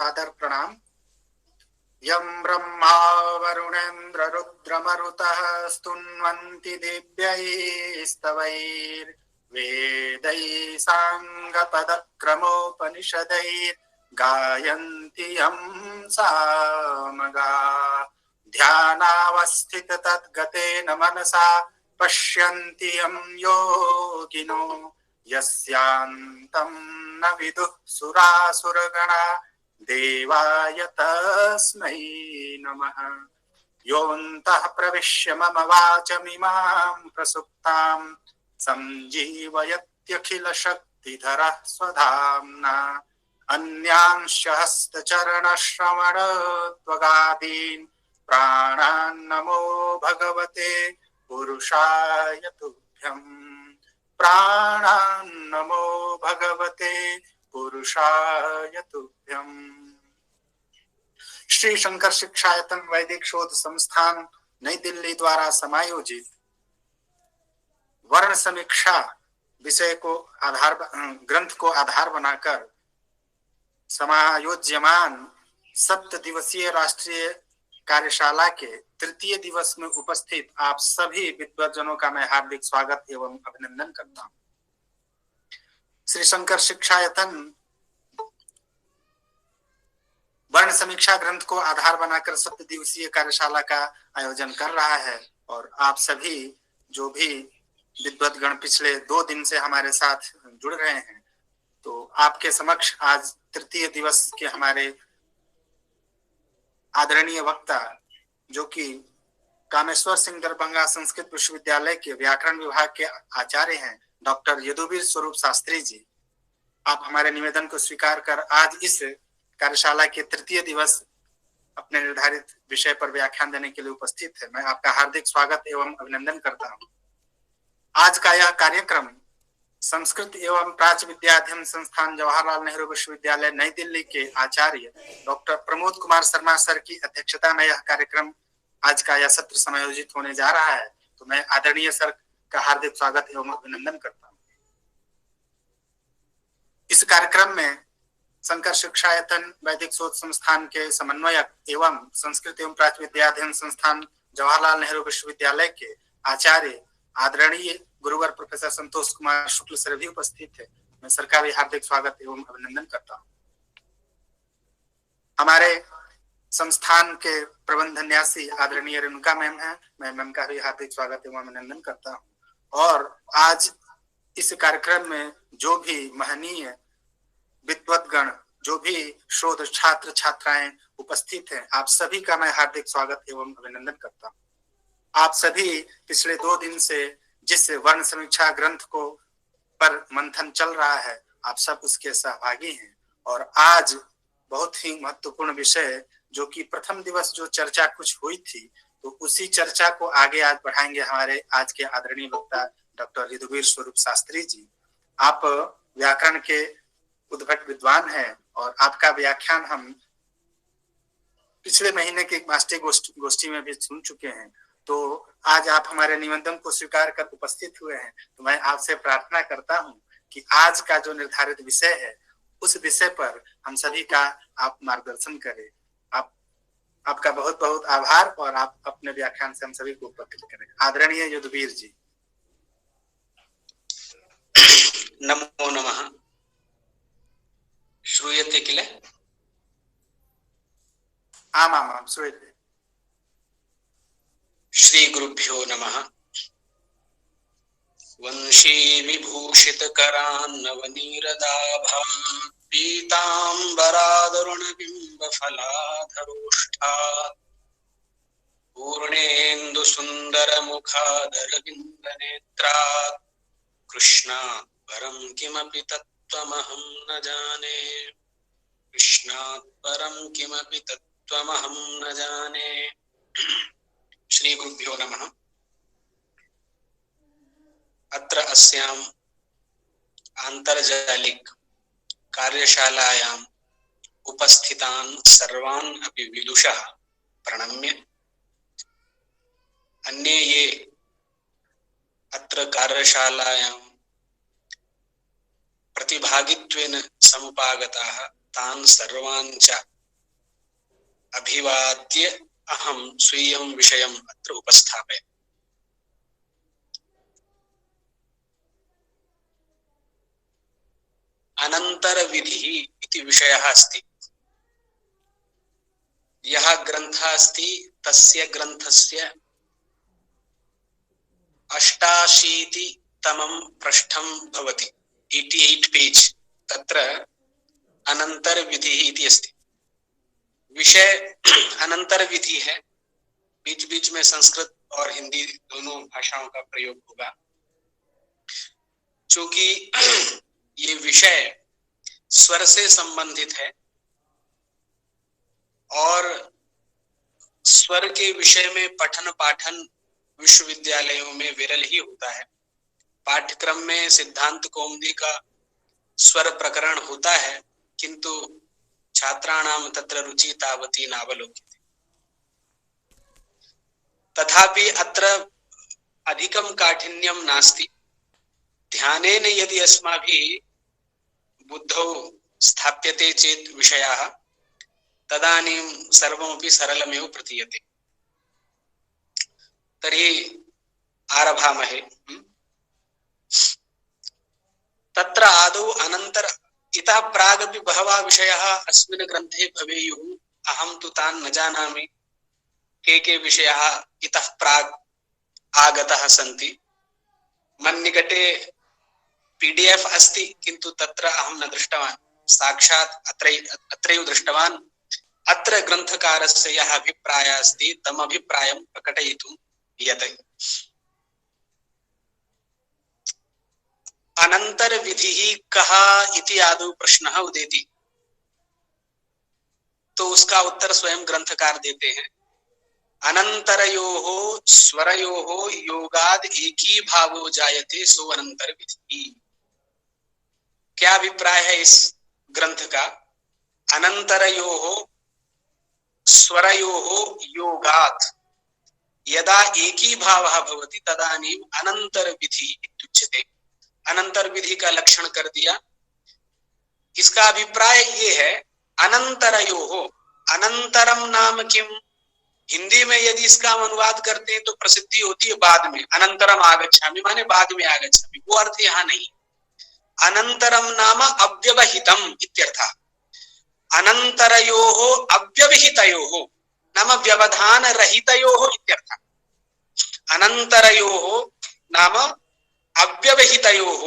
सादर प्रणाम। यं ब्रह्मा वरुणेन्द्र रुद्रमरुतः स्तुन्वन्ति दिव्यैस्तवैर्वेदैः साङ्गपदक्रमोपनिषदैः गायन्ति यं सामगा। ध्यानावस्थित तद्गतेन मनसा पश्यन्ति यं योगिनो यस्यान्तं न विदुः सुरासुरगणा देवाय तस्मै नमः। योऽन्तः प्रविश्य मम वाचमिमां प्रसुप्तां संजीवयत्यखिलशक्तिधरः स्वधाम्ना अन्यांश्च हस्तचरणश्रवणत्वगादीन् प्राणान्नमो भगवते पुरुषाय तुभ्यम्। प्राणान्नमो भगवते पुरुषाय तुभ्यम्। श्री शंकर शिक्षायतन वैदिक शोध संस्थान नई दिल्ली द्वारा समायोजित वर्ण समीक्षा विषय को ग्रंथ को आधार बनाकर समायोज्यमान 7 दिवसीय राष्ट्रीय कार्यशाला के तृतीय दिवस में उपस्थित आप सभी विद्वज्जनों का मैं हार्दिक स्वागत एवं अभिनंदन करता हूं। श्री शंकर शिक्षायतन वर्ण समीक्षा ग्रंथ को आधार बनाकर 7 दिवसीय कार्यशाला का आयोजन कर रहा है और आप सभी जो भी विद्वद्गण पिछले 2 दिन से हमारे साथ जुड़ रहे हैं, तो आपके समक्ष आज तृतीय दिवस के हमारे आदरणीय वक्ता जो कि कामेश्वर सिंह दरभंगा संस्कृत विश्वविद्यालय के व्याकरण विभाग के आचार्य हैं, डॉक्टर यदुवीर स्वरूप शास्त्री जी, आप हमारे निवेदन को स्वीकार कर आज इस कार्यशाला के तृतीय दिवस अपने निर्धारित विषय पर व्याख्यान देने के लिए उपस्थित है। मैं आपका हार्दिक स्वागत एवं अभिनंदन करता हूं। आज का यह कार्यक्रम संस्कृत एवं प्राच्य विद्या अध्ययन संस्थान जवाहरलाल नेहरू विश्वविद्यालय नई दिल्ली के आचार्य डॉक्टर प्रमोद कुमार शर्मा सर की अध्यक्षता में यह कार्यक्रम आज का यह सत्र समायोजित होने जा रहा है, तो मैं आदरणीय सर का हार्दिक स्वागत एवं अभिनंदन करता हूं। इस कार्यक्रम में शंकर शिक्षायतन वैदिक शोध संस्थान के समन्वयक एवं संस्कृत एवं प्राच्य विद्या अध्ययन संस्थान जवाहरलाल नेहरू विश्वविद्यालय के आचार्य आदरणीय गुरुवर प्रोफेसर संतोष कुमार शुक्ल सर भी उपस्थित थे। मैं सर का भी हार्दिक स्वागत एवं अभिनंदन करता हूं। हमारे संस्थान के प्रबंध न्यासी आदरणीय रेणुका मैम है, मैं मैम का भी हार्दिक स्वागत एवं अभिनंदन करता हूं। और आज इस कार्यक्रम में जो भी महनीय विद्वद्गण, जो भी शोध छात्र छात्राएं उपस्थित हैं, आप सभी का मैं हार्दिक स्वागत एवं अभिनंदन करता हूं। आप सभी पिछले 2 दिन से जिस वर्ण समीक्षा ग्रंथ को पर मंथन चल रहा है, आप सब उसके सहभागी हैं और आज बहुत ही महत्वपूर्ण विषय जो कि प्रथम दिवस जो चर्चा कुछ हुई थी, तो उसी चर्चा को आगे आज बढ़ाएंगे हमारे आज के आदरणीय वक्ता डॉक्टर यदुवीर स्वरूप शास्त्री जी। आप व्याकरण के उद्भट विद्वान हैं और आपका व्याख्यान हम पिछले महीने की मास्टर गोष्ठी में भी सुन चुके हैं, तो आज आप हमारे निवेदन को स्वीकार कर उपस्थित हुए हैं, तो मैं आपसे प्रार्थना करता हूं कि आज का जो निर्धारित विषय है उस विषय पर हम सभी का आप मार्गदर्शन करें। आपका बहुत बहुत आभार और आप अपने व्याख्यान से हम सभी को उपकृत करें। आदरणीय यदुवीर जी। नमो नमः। श्रूयते किल? आमां श्रूयते। श्री गुरुभ्यो नमः। वंशी विभूषित करान्नवनीरदाभां पीताम्बरादरुणबिम्ब फलाधरोष्ठात् पूर्णेन्दु सुन्दर मुखादरविन्द नेत्रात् कृष्णात् परं किमपि तत्त्वमहं न जाने। कृष्णात् परं किमपि तत्त्वमहं न जाने। श्री गुरुभ्यो नमः। अत्र अस्याम् आन्तर्जालिक कार्यशालायाम् उपस्थितान् सर्वान् अपि विदुषः प्रणम्य अन्ये ये अत्र कार्यशालायां प्रतिभागित्वेन समुपागताः तान् सर्वान् च अभिवाद्य अहम स्वीयं विषयम् अत्र उपस्थापय। अनंतर विधि इति विषयः अस्ति। यः ग्रन्थः अस्ति तस्य ग्रन्थस्य 88तमं पृष्ठं भवति, 88 पेज। तत्र अनंतर विधि इति अस्ति। विषय अनंतर विधि है। बीच बीच में संस्कृत और हिंदी दोनों भाषाओं का प्रयोग होगा, चूंकि ये विषय स्वर से संबंधित है और स्वर के विषय में पठन पाठन विश्वविद्यालयों में विरल ही होता है। पाठ्यक्रम में सिद्धांत कौमुदी का स्वर प्रकरण होता है, किंतु छात्राणाम तत्र रुचि तावती नावलोक्यते। तथापि अत्र अधिकं काठिन्यं नास्ति। ध्यानेन यदि अस्माभिः बुद्धौ स्थाप्यते चेत् विषयाः, तदानीं सर्वमपि सरलमेव प्रतीयते। तर्हि आरभामहे। तत्र आदौ अनन्तर इतः प्रागपि बहवः विषयाः अस्मिन् ग्रन्थे भवेयुः। अहं तु तान् न जानामि, के विषयाः इतः प्राग् आगताः सन्ति। मन्निकटे PDF अस्ति, किन्तु तत्र अहं न दृष्टवान्। साक्षात् अत्रैव दृष्टवान्। अत्र ग्रन्थकारस्य यः अभिप्रायः अस्ति तम् अभिप्रायं प्रकटयितुं यते। अनंतर विधि कः इति आदौ प्रश्नः उदेति, तो उसका उत्तर स्वयं ग्रंथकार देते हैं। अनंतरयोः स्वरयोः योगाद एकी भावो जायते सो अनंतर विधि। क्या अभिप्राय है इस ग्रंथ का? अनंतरयोः स्वरयोः योगात् यदा एकी भावः भवति तदानीम् अनंतर विधि इत्युच्यते। अनंतर विधि का लक्षण कर दिया। इसका अभिप्राय ये है, अनंतरयोः, अनंतरम नाम किम? हिंदी में यदि इसका अनुवाद करते हैं तो प्रसिद्धि होती है बाद में, अनंतरम आगच्छामि माने बाद में आगच्छामि। वो अर्थ यहाँ नहीं। अनंतरम नाम अव्यवहितम इत्यर्थः। अनंतरयोः अव्यवहितयोः नाम व्यवधान रहितयोः इत्यर्थः। अनंतरयोः नाम अव्यवहितयोः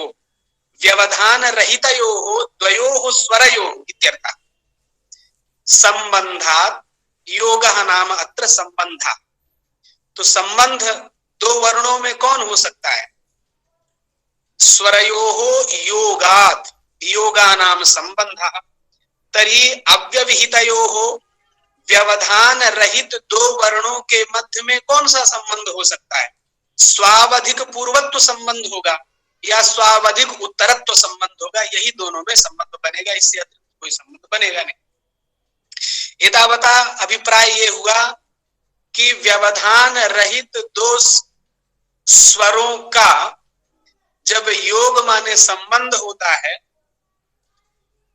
व्यवधान रहितयोः द्वयोः स्वरयोः इत्यर्थः। संबंधात् योगः नाम अत्र संबंधः। तो संबंध दो वर्णों में कौन हो सकता है? स्वरयोः योगात्, योगा नाम संबंधः। तर्हि अव्यवहितयोः व्यवधान रहित दो वर्णों के मध्य में कौन सा संबंध हो सकता है? स्वावधिक पूर्वत्व संबंध होगा या स्वावधिक उत्तरत्व संबंध होगा। यही दोनों में संबंध बनेगा, इससे अतिरिक्त कोई संबंध बनेगा नहीं। एतावता अभिप्राय ये हुआ कि व्यवधान रहित दो स्वरों का जब योग माने संबंध होता है,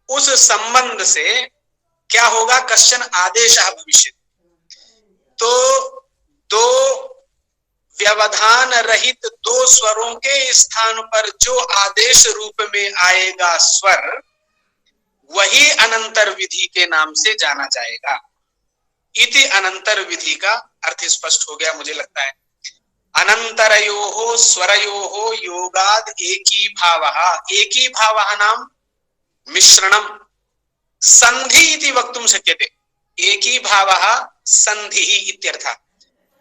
उस संबंध से क्या होगा? कश्चन आदेशः भविष्यति। तो दो व्यवधान रहित दो स्वरों के स्थान पर जो आदेश रूप में आएगा स्वर, वही अनंतर विधि के नाम से जाना जाएगा। इति अनंतर विधि का अर्थ स्पष्ट हो गया मुझे लगता है। अनंतरयोः स्वरयोः योगाद एकी भावः, एकी भावः नाम मिश्रणम संधि इति वक्तुं शक्यते। एकी भावः संधिः इत्यर्थः।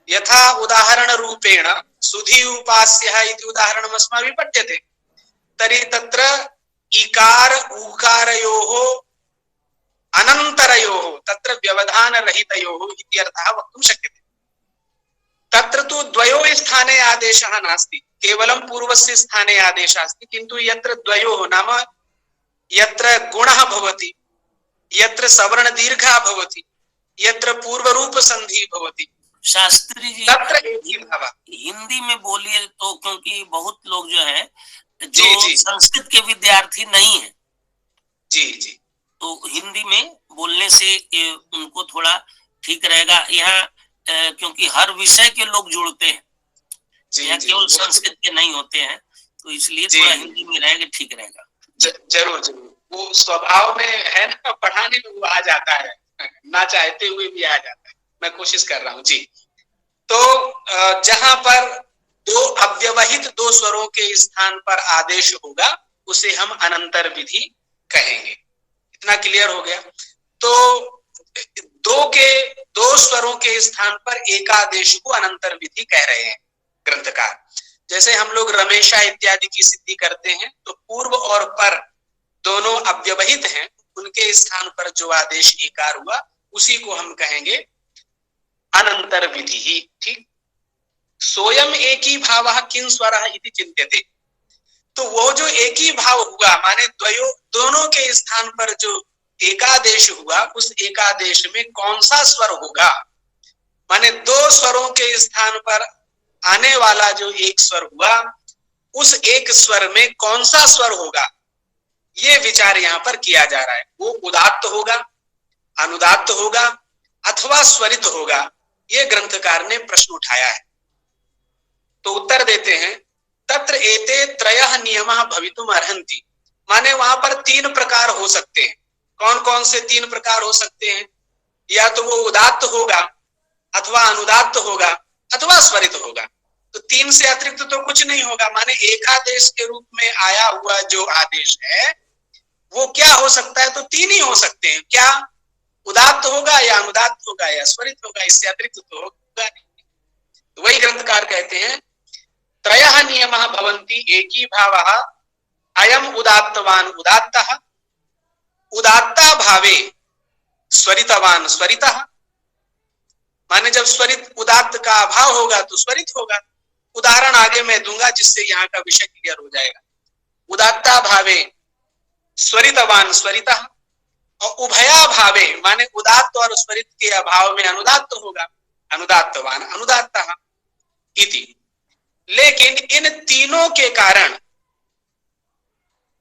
यथा उदाहरण रूपेण सुधि उपास्यः इति उदाहरणम् अस्माभिः पठ्यते। तर्हि तत्र इकार उकारयोः अनन्तरयोः तत्र व्यवधान रहितयोः इत्यर्थः वक्तुं शक्यते। तत्र तु द्वयोः स्थाने आदेशः नास्ति, केवलं पूर्वस्य स्थाने आदेशः अस्ति। किन्तु यत्र द्वयोः नाम यत्र गुणः भवति, यत्र सवर्ण दीर्घः भवति, यत्र पूर्वरूप संधि भवति, शास्त्री जी तत्र एकी भावः। हिंदी में बोलिए तो, क्योंकि बहुत लोग जो है जो संस्कृत के विद्यार्थी नहीं है, जी जी, तो हिंदी में बोलने से उनको थोड़ा ठीक रहेगा। यहाँ क्योंकि हर विषय के लोग जुड़ते हैं, यहाँ केवल संस्कृत के नहीं होते हैं, तो इसलिए थोड़ा हिंदी में रहेगा, ठीक रहेगा। जरूर जरूर, वो स्वभाव में है ना, पढ़ाने में वो आ जाता है, ना चाहते हुए भी आ जाता है। मैं कोशिश कर रहा हूँ जी। तो जहां पर दो अव्यवहित दो स्वरों के स्थान पर आदेश होगा उसे हम अनंतर विधि कहेंगे। इतना क्लियर हो गया। तो दो स्वरों के स्थान पर एकादेश को अनंतर विधि कह रहे हैं ग्रंथकार। जैसे हम लोग रमेशा इत्यादि की सिद्धि करते हैं, तो पूर्व और पर दोनों अव्यवहित हैं, उनके स्थान पर जो आदेश एकार हुआ उसी को हम कहेंगे अनंतर विधि ही। ठीक। सोयम एकी भावः किं स्वरः इति चिन्त्यते। तो वो जो एक ही भाव हुआ, माने दोनों के स्थान पर जो एकादेश हुआ, उस एकादेश में कौन सा स्वर होगा, माने दो स्वरों के स्थान पर आने वाला जो एक स्वर हुआ, उस एक स्वर में कौन सा स्वर होगा, ये विचार यहाँ पर किया जा रहा है। वो उदात्त होगा, अनुदात्त होगा अथवा स्वरित होगा, ये ग्रंथकार ने प्रश्न उठाया है। तो उत्तर देते हैं, तत्र एते त्रयः नियमः भवितुम् अर्हन्ति। माने वहां पर तीन प्रकार हो सकते हैं। कौन कौन से तीन प्रकार हो सकते हैं? या तो वो उदात्त होगा, अथवा अनुदात्त होगा, अथवा स्वरित होगा। तो तीन से अतिरिक्त तो कुछ नहीं होगा। माने एकादेश के रूप में आया हुआ जो आदेश है वो क्या हो सकता है? तो तीन ही हो सकते हैं। क्या? उदात्त होगा या अनुदात्त होगा या स्वरित होगा, इससे अतिरिक्त तो होगा नहीं। तो वही ग्रंथकार कहते हैं, त्रयः नियमः भवन्ति एकी भावः अयम् उदात्तवान उदात्तः, उदात्ता भावे स्वरितवान स्वरितः। माने जब स्वरित उदात्त का अभाव होगा तो स्वरित होगा। उदाहरण आगे मैं दूंगा जिससे यहाँ का विषय क्लियर हो जाएगा। उदात्ता भावे स्वरितवान स्वरितः, और उभया भावे माने उदात्त और स्वरित के अभाव में अनुदात्त होगा, अनुदात्तवान अनुदात्तः इति। लेकिन इन तीनों के कारण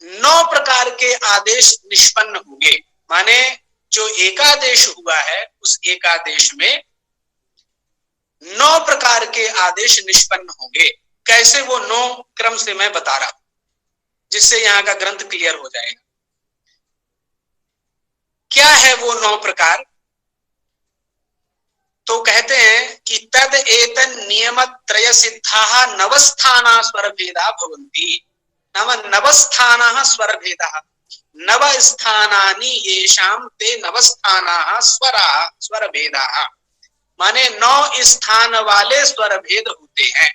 9 प्रकार के आदेश निष्पन्न होंगे। माने जो एकादेश हुआ है उस एकादेश में 9 प्रकार के आदेश निष्पन्न होंगे। कैसे? वो 9 क्रम से मैं बता रहा हूं, जिससे यहां का ग्रंथ क्लियर हो जाएगा। क्या है वो 9 प्रकार? तो कहते हैं कि तद एतन नियम त्रय सिद्धा नवस्थाना स्वर भेदा भवन्ति। नाम नवस्थाना स्वर भेदा, नव स्थानानि येषाम ते नवस्थाना स्वर भेदा। माने 9 स्थान वाले स्वर भेद होते हैं।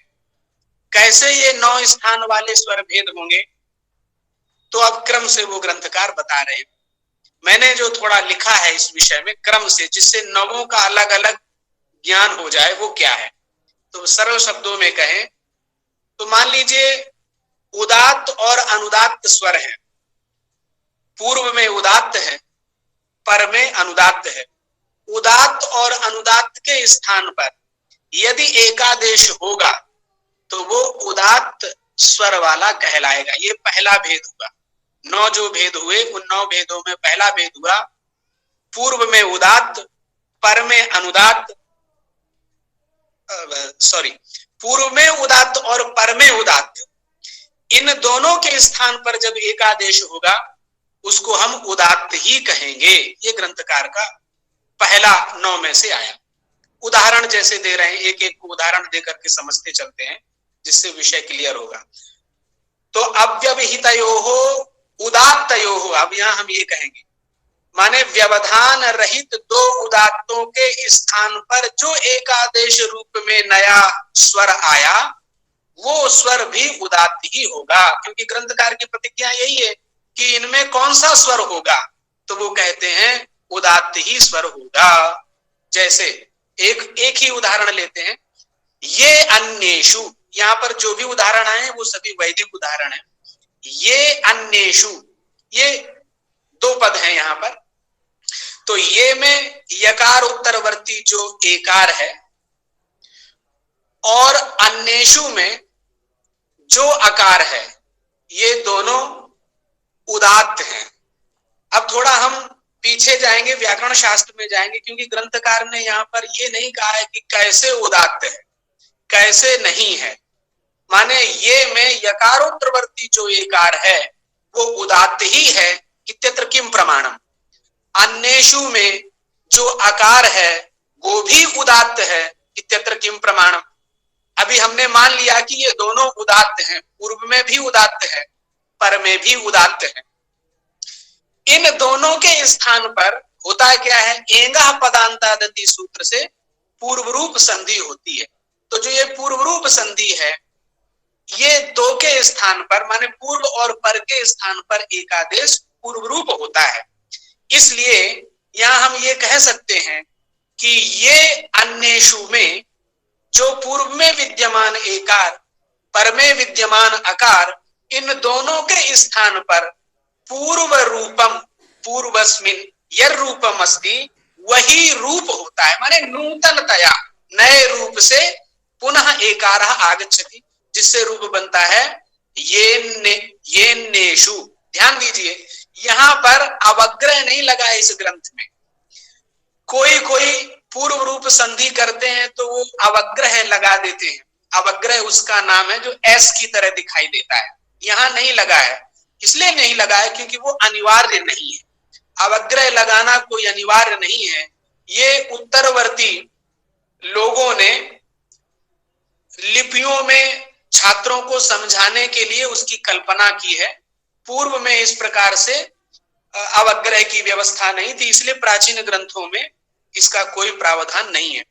कैसे ये 9 स्थान वाले स्वर भेद होंगे? तो अब क्रम से वो ग्रंथकार बता रहे हैं। मैंने जो थोड़ा लिखा है इस विषय में क्रम से, जिससे नवों का अलग अलग ज्ञान हो जाए, वो क्या है? तो सरल शब्दों में कहें तो मान लीजिए उदात्त और अनुदात्त स्वर है। पूर्व में उदात्त है, पर में अनुदात्त है। उदात्त और अनुदात्त के स्थान पर यदि एकादेश होगा तो वो उदात्त स्वर वाला कहलाएगा। ये पहला भेद हुआ। 9 जो भेद हुए उन 9 भेदों में पहला भेद हुआ पूर्व में उदात्त, पर में अनुदात्त, पूर्व में उदात्त और पर में उदात्त। इन दोनों के स्थान पर जब एकादेश होगा उसको हम उदात्त ही कहेंगे। ये ग्रंथकार का पहला 9 में से आया। उदाहरण जैसे दे रहे हैं, एक एक को उदाहरण देकर के समझते चलते हैं जिससे विषय क्लियर होगा। तो अव्यवहितयोः उदात्तयोः, अब यहां हम ये कहेंगे, माने व्यवधान रहित 2 उदात्तों के स्थान पर जो एकादेश रूप में नया स्वर आया वो स्वर भी उदात्त ही होगा। क्योंकि ग्रंथकार की प्रतिज्ञा यही है कि इनमें कौन सा स्वर होगा, तो वो कहते हैं उदात्त ही स्वर होगा। जैसे एक ही उदाहरण लेते हैं, ये अन्येषु, यहाँ पर जो भी उदाहरण आए वो सभी वैदिक उदाहरण है। ये अन्येषु, ये 2 पद हैं यहाँ पर। तो ये में यकार उत्तरवर्ती जो एकार है और अन्येषु में जो अकार है, ये दोनों उदात्त हैं। अब थोड़ा हम पीछे जाएंगे, व्याकरण शास्त्र में जाएंगे, क्योंकि ग्रंथकार ने यहाँ पर ये नहीं कहा है कि कैसे उदात्त है, कैसे नहीं है। माने ये में यकारोत्तरवर्ती जो एकार है वो उदात्त ही है। इत्यत्र किम प्रमाणम, अन्येषु में जो आकार है वो भी उदात्त है। इत्यत्र किम प्रमाणम, अभी हमने मान लिया कि ये दोनों उदात्त हैं, पूर्व में भी उदात्त है, पर में भी उदात्त है। इन दोनों के स्थान पर होता क्या है, एंगा पदांतादति सूत्र से पूर्व रूप संधि होती है। तो जो ये पूर्व रूप संधि है, ये दो के स्थान पर माने पूर्व और पर के स्थान पर एकादेश पूर्व रूप होता है। इसलिए यहां हम ये कह सकते हैं कि ये अन्येषु में जो पूर्व में विद्यमान एकार, पर में विद्यमान अकार, इन दोनों के स्थान पर पूर्व रूपम पूर्वस्मिन यह रूपम अस्ति, वही रूप होता है। माने नूतनतया, नए रूप से पुनः एकार आगच्छति, जिससे रूप बनता है येनेषु। ध्यान दीजिए, यहां पर अवग्रह नहीं लगा है। इस ग्रंथ में कोई कोई पूर्व रूप संधि करते हैं तो वो अवग्रह लगा देते हैं। अवग्रह उसका नाम है जो एस की तरह दिखाई देता है। यहां नहीं लगा है, इसलिए नहीं लगा है क्योंकि वो अनिवार्य नहीं है। अवग्रह लगाना कोई अनिवार्य नहीं है। ये उत्तरवर्ती लोगों ने लिपियों में छात्रों को समझाने के लिए उसकी कल्पना की है। पूर्व में इस प्रकार से अवग्रह की व्यवस्था नहीं थी, इसलिए प्राचीन ग्रंथों में इसका कोई प्रावधान नहीं है।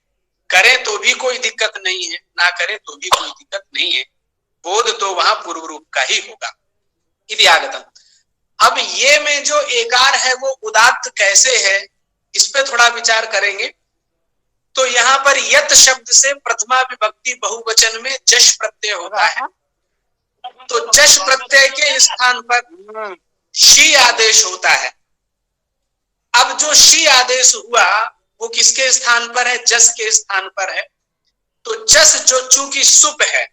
करें तो भी कोई दिक्कत नहीं है, ना करें तो भी कोई दिक्कत नहीं है। बोध तो वहां पूर्व रूप का ही होगा। इति आगतम। अब ये में जो एकार है वो उदात्त कैसे है, इस पे थोड़ा विचार करेंगे। तो यहाँ पर यत शब्द से प्रथमा विभक्ति बहुवचन में जश प्रत्यय होता है। तो जश प्रत्यय के स्थान पर शी आदेश होता है। अब जो शी आदेश हुआ वो किसके स्थान पर है, जस के स्थान पर है। तो जस जो चूंकि सुप है,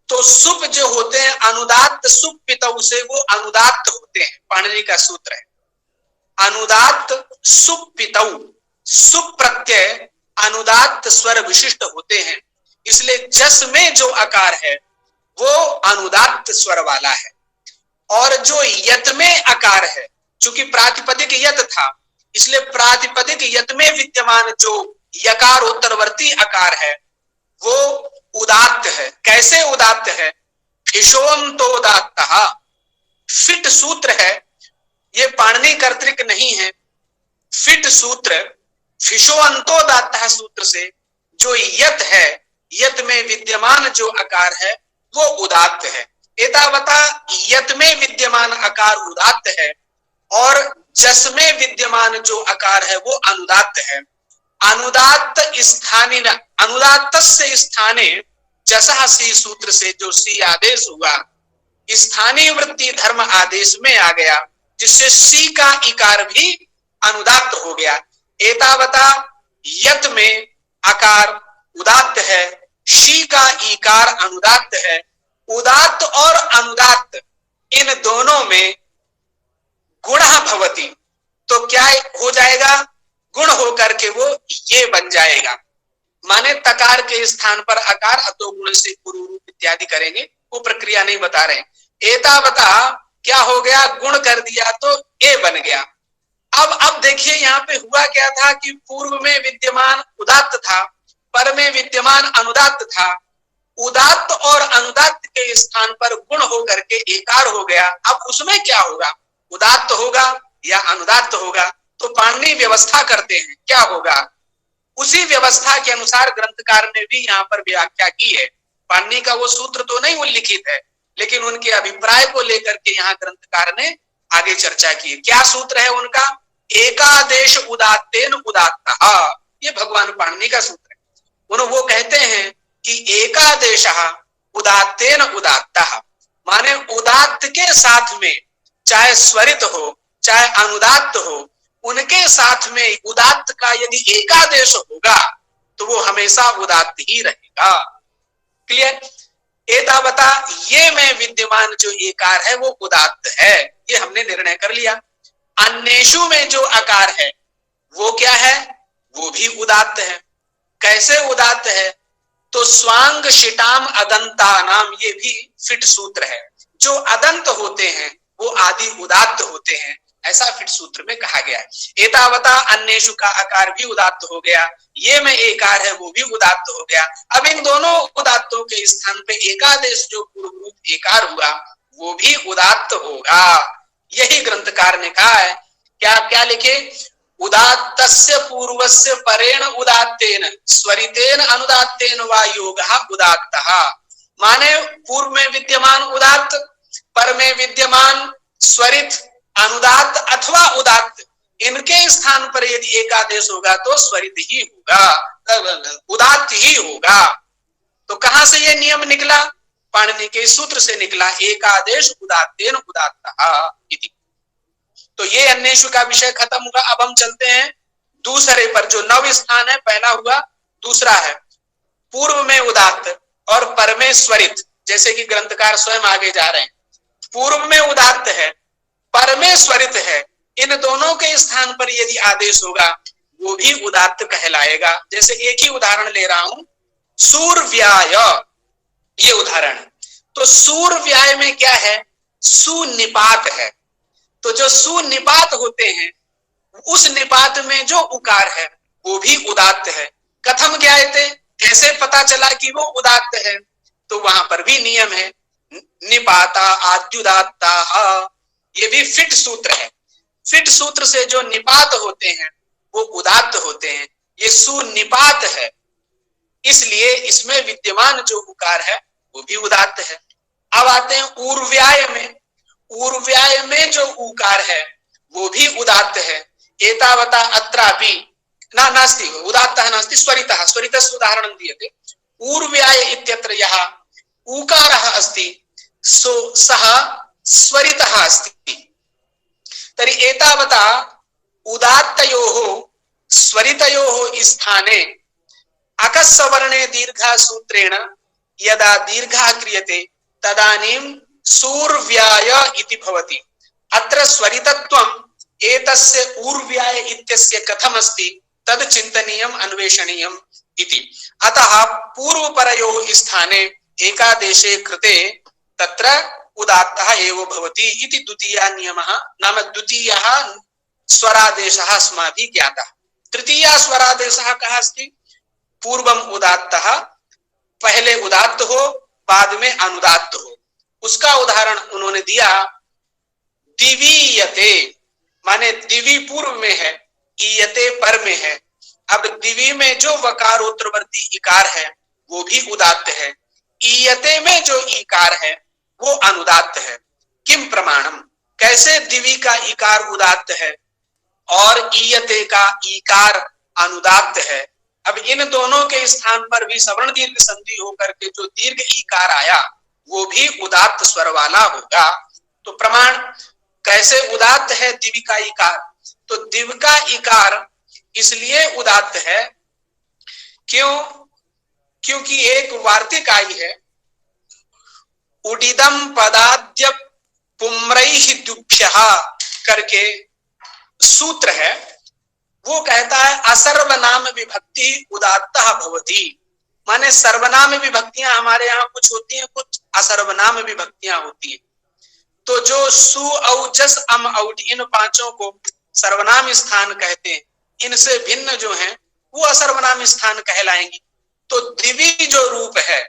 तो सुप जो होते हैं अनुदात्त सुप पितौ से वो अनुदात्त होते हैं। पाणिनि का सूत्र है अनुदात्त सुप पितौ। सुप प्रत्यय अनुदात्त स्वर विशिष्ट होते हैं, इसलिए जस में जो आकार है वो अनुदात्त स्वर वाला है। और जो यत में आकार है, चूंकि प्रातिपदिक यत था, इसलिए प्रातिपदिक यत में विद्यमान जो यकार उत्तरवर्ती आकार है वो उदात्त है। कैसे उदात्त है, फिशोन्तोदात्तः। फिट सूत्र है, ये पाणिनि कर्तृक नहीं है। फिट सूत्र फिशोन्तोदात्तः सूत्र से जो यत है, यत में विद्यमान जो आकार है वो उदात्त है। एतावता यत में विद्यमान आकार उदात्त है और जस में विद्यमान जो आकार है वो अनुदात्त है। अनुदात्त स्थानी अनुदात्त से स्थाने जसा सी सूत्र से जो सी आदेश हुआ, स्थानीय वृत्ति धर्म आदेश में आ गया, जिससे सी का इकार भी अनुदात्त हो गया। एतावता यत में आकार उदात्त है, शी का इकार अनुदात्त है। उदात्त और अनुदात्त इन दोनों में गुण भवति, तो क्या हो जाएगा, गुण होकर के वो ये बन जाएगा। माने तकार के स्थान पर आकार अतो गुण से पूर्व रूप इत्यादि करेंगे, वो प्रक्रिया नहीं बता रहे। एतावता क्या हो गया, गुण कर दिया तो ए बन गया। अब देखिए यहाँ पे हुआ क्या था कि पूर्व में विद्यमान उदात्त था, पर में विद्यमान अनुदात्त था। उदात्त और अनुदात्त के स्थान पर गुण होकर के एकार हो गया। अब उसमें क्या होगा, उदात्त होगा या अनुदात्त होगा। तो पाणिनि व्यवस्था करते हैं, क्या होगा, उसी व्यवस्था के अनुसार ग्रंथकार ने भी यहाँ पर व्याख्या की है। पाणिनि का वो सूत्र तो नहीं उल्लिखित है, लेकिन उनके अभिप्राय को लेकर के यहाँ ग्रंथकार ने आगे चर्चा की है। क्या सूत्र है उनका, एकादेश उदात्तेन उदात्तः। ये भगवान पाणिनि का सूत्र है। वो कहते हैं कि एकादेश उदात्तेन उदात्तः, माने उदात्त के साथ में चाहे स्वरित हो चाहे अनुदात्त हो, उनके साथ में उदात्त का यदि एकादेश होगा तो वो हमेशा उदात्त ही रहेगा। क्लियर। एतावता ये में विद्यमान जो एकार है वो उदात्त है, ये हमने निर्णय कर लिया। अन्येषु में जो अकार है वो क्या है, वो भी उदात्त है। कैसे उदात्त है, तो स्वांग शिटाम अदंता नाम, ये भी फिट सूत्र है। जो अदंत होते हैं वो आदि उदात्त होते हैं, ऐसा फिट सूत्र में कहा गया है। एतावता अन्येषु का आकार भी उदात्त हो गया, ये में एकार है वो भी उदात्त हो गया। अब इन दोनों उदात्तों के स्थान पे एकादेश जो पूर्व रूप एकार हुआ वो भी उदात्त होगा। यही ग्रंथकार ने कहा है। क्या क्या लिखे, उदात्तस्य पूर्वस्य परेण उदात्तेन स्वरितेन अनुदात्तेन वा योगः उदात्तः। माने पूर्व में विद्यमान उदात्त, पर में विद्यमान स्वरित, अनुदात्त अथवा उदात्त, इनके स्थान पर यदि एकादेश होगा तो स्वरित ही होगा, उदात्त ही होगा। तो कहां से ये नियम निकला, पाणिनि के सूत्र से निकला, एकादेश उदात्तेन उदात्तः इति। तो ये अन्येषु का विषय खत्म हुआ। अब हम चलते हैं दूसरे पर, जो नव स्थान है, पहला हुआ, दूसरा है पूर्व में उदात्त और पर में स्वरित। जैसे कि ग्रंथकार स्वयं आगे जा रहे हैं, पूर्व में उदात्त है, पर में स्वरित है, इन दोनों के स्थान पर यदि आदेश होगा वो भी उदात्त कहलाएगा। जैसे एक ही उदाहरण ले रहा हूं, सूर्व्याय, ये उदाहरण। तो सूर्व्याय में क्या है, सुनिपात है। तो जो सुनिपात होते हैं उस निपात में जो उकार है वो भी उदात्त है। कथम ज्ञायते, कैसे पता चला कि वो उदात्त है, तो वहां पर भी नियम है, निपाता आद्युदात्ता, ये भी फिट सूत्र है। फिट सूत्र से जो निपात होते हैं वो उदात्त होते हैं, ये सुनिपात है, इसलिए इसमें विद्यमान जो उकार है वो भी उदात्त है। अब आते हैं ऊर्व्याय में। ऊर्व्याय में जो उकार है वो भी उदात्त है। एतावता अत्रापि ना नास्ति, उदात्तः नास्ति, स्वरितः, स्वरितस्य उदाहरणं दीयते। ऊर्व्याय इत्यत्र यः ऊकारः अस्ति सः स्वरितः अस्ति। तर्हि एतावता उदात्तयोः स्वरितयोः स्थाने अकस्सवर्णे दीर्घा सूत्रेण यदा दीर्घः क्रियते तदानीं सूर्व्याय इति भवति। अत्र स्वरितत्वम् एतस्य ऊर्व्याय इत्यस्य कथम् अस्ति तद् चिन्तनीयम् अन्वेषणीयम् इति। अतः पूर्वपरयोः स्थाने एकादेशे कृते तत्र उदात्तः एव भवति इति द्वितीयः नियमः, नाम द्वितीयः स्वरादेशः अस्माभिः ज्ञातः। तृतीयः स्वरादेशः कः अस्ति, पूर्वम उदात्तः, पहले उदात्त हो बाद में अनुदात्त हो। उसका उदाहरण उन्होंने दिया, दिवीयते, माने दिवी पूर्व में है, ईयते पर में है। अब दिवी में जो वकारोत्तरवर्ती इकार है वो भी उदात्त है, ईयते में जो इकार है वो अनुदात्त है। किम प्रमाणम, कैसे दिवी का इकार उदात्त है और ईयते का इकार अनुदात्त है। अब इन दोनों के स्थान पर भी सवर्ण दीर्घ संधि होकर के जो दीर्घ इकार आया वो भी उदात्त स्वर वाला होगा। तो प्रमाण कैसे उदात्त है दिवी का इकार, तो दिव का इकार इसलिए उदात्त है क्योंकि एक वार्तिक आई है, उडिदम पदाद्य पुम्रैः दुभ्यः करके सूत्र है, वो कहता है असर्वनाम विभक्ति उदात्तः भवति। माने सर्वनाम विभक्तियां हमारे यहाँ कुछ होती हैं, कुछ असर्वनाम विभक्तियां होती हैं। तो जो सु औ जस अम औट, इन पांचों को सर्वनाम स्थान कहते हैं, इनसे भिन्न जो हैं वो असर्वनाम स्थान कहलाएंगी। तो दिवी जो रूप है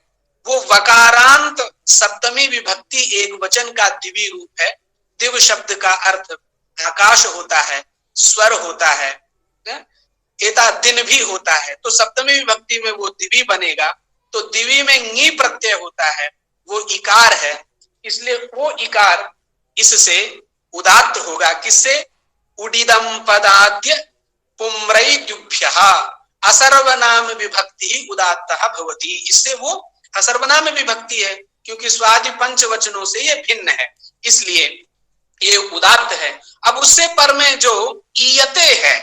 वो वकारांत सप्तमी विभक्ति एक वचन का दिवी रूप है। दिव शब्द का अर्थ आकाश होता है, स्वर होता है, एता दिन भी होता है। तो सप्तमी विभक्ति में वो दिवी बनेगा। तो दिवी में ङी प्रत्यय होता है, वो इकार है, इसलिए वो इकार इससे उदात्त होगा। किससे, उडिदम पदाद्य पुम्रैद्युभ्यः असर्वनाम विभक्ति उदात्तः भवति। इससे वो असर्वनाम विभक्ति है, क्योंकि स्वादि पंच वचनों से ये भिन्न है, इसलिए ये उदात्त है। अब उससे पर में जो ईयते है,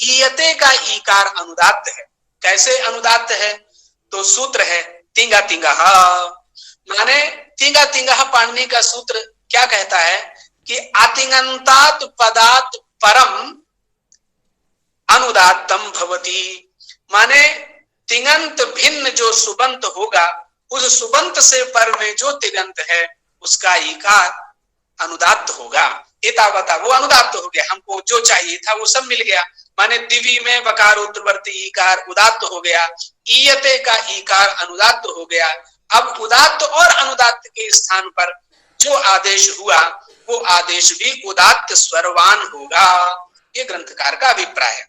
ईयते का ईकार अनुदात्त है। कैसे अनुदात्त है, तो सूत्र है तिंगा तिंगः, माने तिंगा तिंगः। पाणिनि का सूत्र क्या कहता है कि आतिंगंतात पदात परम अनुदात्तम भवति, माने तिङंत भिन्न जो सुबंत होगा, उस सुबंत से पर में जो तिङंत है उसका ईकार अनुदात्त होगा। एतावता वो अनुदात्त हो गया, हमको जो चाहिए था वो सब मिल गया। माने दिवी में वकार उत्तरवर्ती ईकार उदात्त हो गया, ईयते का ईकार अनुदात्त हो गया। अब उदात्त और अनुदात्त के स्थान पर जो आदेश हुआ वो आदेश भी उदात्त स्वरवान होगा, ये ग्रंथकार का अभिप्राय है।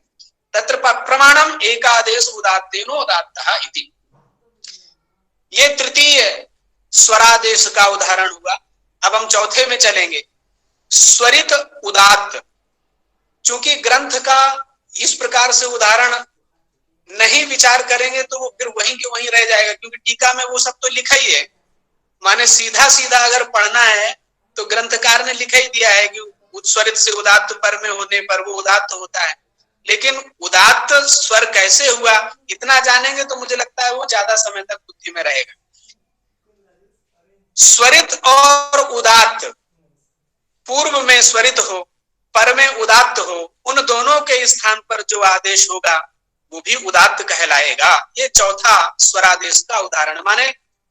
तत्र प्रमाणम एकादेश उदात्तेनो उदात्तः इति। ये तृतीय स्वरादेश का उदाहरण हुआ। अब हम चौथे में चलेंगे, स्वरित उदात्त। चूंकि ग्रंथ का इस प्रकार से उदाहरण नहीं विचार करेंगे तो वो फिर वहीं के वहीं रह जाएगा, क्योंकि टीका में वो सब तो लिखा ही है। माने सीधा सीधा अगर पढ़ना है तो ग्रंथकार ने लिखा ही दिया है कि स्वरित से उदात्त पर में होने पर वो उदात्त होता है। लेकिन उदात्त स्वर कैसे हुआ इतना जानेंगे तो मुझे लगता है वो ज्यादा समय तक बुद्धि में रहेगा। स्वरित और उदात्त, पूर्व में स्वरित हो पर में उदात्त हो, उन दोनों के स्थान पर जो आदेश होगा वो भी उदात्त कहलाएगा। ये चौथा स्वरादेश का उदाहरण, माने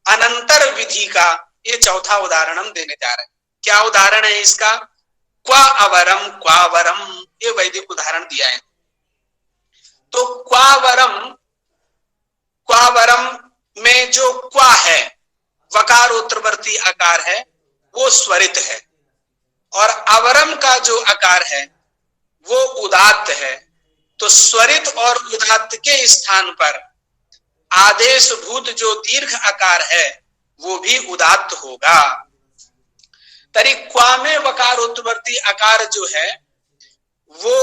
अनंतर विधि का ये चौथा उदाहरण हम देने जा रहे हैं। क्या उदाहरण है इसका? क्वा अवरम क्वावरम, ये वैदिक उदाहरण दिया है। तो क्वावरम में जो क्वा है, वकार उत्तरवर्ती आकार है, वो स्वरित है, और अवरम का जो आकार है वो उदात्त है। तो स्वरित और उदात्त के स्थान पर आदेश भूत जो दीर्घ आकार है वो भी उदात्त होगा। तरी क्वा में वकार उत्तरवर्ती आकार जो है वो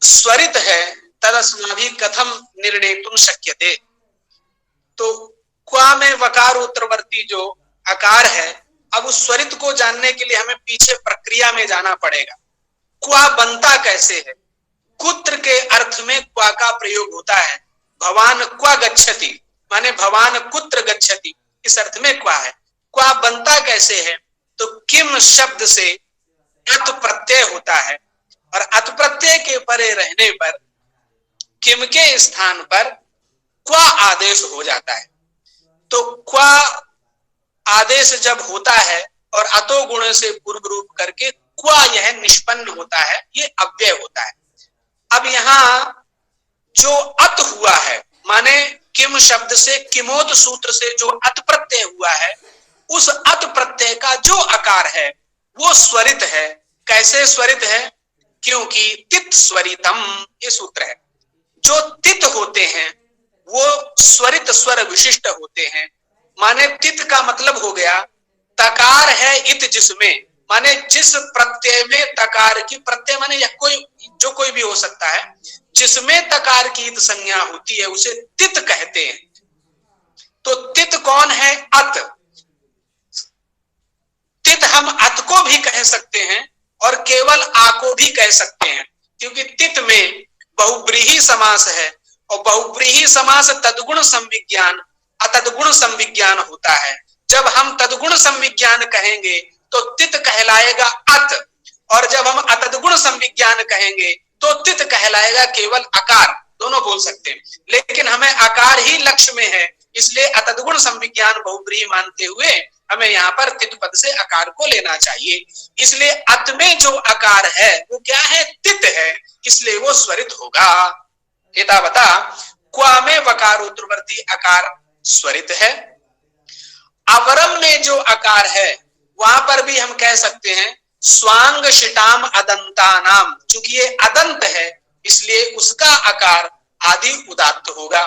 स्वरित है, तदस्माभि कथम निर्णेतुं शक्यते। तो क्वा में वकार उत्तरवर्ती जो आकार है, अब उस स्वरित को जानने के लिए हमें पीछे प्रक्रिया में जाना पड़ेगा। क्वा बनता कैसे है? कुत्र के अर्थ में क्वा का प्रयोग होता है। भवान क्वा गच्छति, माने भवान कुत्र गच्छति, इस अर्थ में क्वा है। क्वा बनता कैसे है? तो किम शब्द से अत प्रत्यय होता है, और अत प्रत्यय के परे रहने पर किम के स्थान पर क्वा आदेश हो जाता है। तो क्वा आदेश जब होता है और अतो गुण से पूर्व रूप करके क्वा यह निष्पन्न होता है, ये अव्यय होता है। अब यहां जो अत हुआ है, माने किम शब्द से किमोत सूत्र से जो अत प्रत्यय हुआ है, उस अत प्रत्यय का जो आकार है वो स्वरित है। कैसे स्वरित है? क्योंकि तित स्वरितम, ये सूत्र है। जो तित होते हैं वो स्वरित स्वर विशिष्ट होते हैं। माने तित का मतलब हो गया तकार है इत जिसमें, माने जिस प्रत्यय में तकार की, प्रत्यय माने यह कोई भी हो सकता है, जिसमें तकार की इत संज्ञा होती है उसे तित कहते हैं। तो तित कौन है? अत। तित हम अत को भी कह सकते हैं और केवल आ को भी कह सकते हैं, क्योंकि तित में बहुब्रीहि समास है, और बहुब्रीहि समास तद्गुण संविज्ञान अतद्गुण संविज्ञान होता है। जब हम तद्गुण संविज्ञान कहेंगे तो तित कहलाएगा अत, और जब हम अतद्गुण संविज्ञान कहेंगे तो तित कहलाएगा केवल आकार। दोनों बोल सकते हैं, लेकिन हमें आकार ही लक्ष्य में है, इसलिए अतद्गुण संविज्ञान बहुब्रीहि मानते हुए हमें यहाँ पर तित पद से आकार को लेना चाहिए। इसलिए अत में जो आकार है वो क्या है? तित है, इसलिए वो स्वरित होगा। एतावता क्वा में वकार उत्तरवर्ती आकार स्वरित है। अवरम में जो आकार है वहां पर भी हम कह सकते हैं स्वांग शिटाम अदंतानाम, चूंकि ये अदंत है इसलिए उसका आकार आदि उदात्त होगा।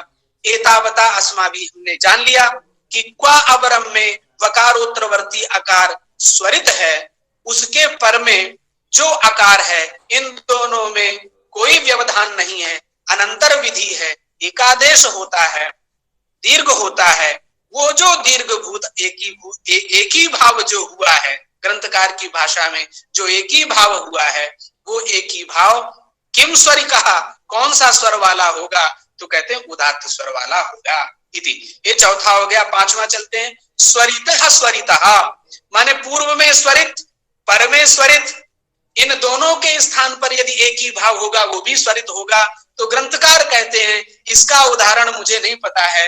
एतावता अस्माभि, हमने जान लिया कि क्वा अवरम में वकारोत्तरवर्ती आकार स्वरित है, उसके पर में जो आकार है इन दोनों में कोई व्यवधान नहीं है, अनंतर विधि है, एकादेश होता है, दीर्घ होता है। वो जो दीर्घभूत एक ही भाव जो हुआ है, ग्रंथकार की भाषा में जो एक ही भाव हुआ है वो एक ही भाव किम स्वरी कहा, कौन सा स्वर वाला होगा? तो कहते हैं उदात्त स्वर वाला होगा इति। ये चौथा हो गया। पांचवा चलते हैं, स्वरितः स्वरितः, माने पूर्व में स्वरित, पर में स्वरित, इन दोनों के स्थान पर यदि एक ही भाव होगा वो भी स्वरित होगा। तो ग्रंथकार कहते हैं, इसका उदाहरण मुझे नहीं पता है,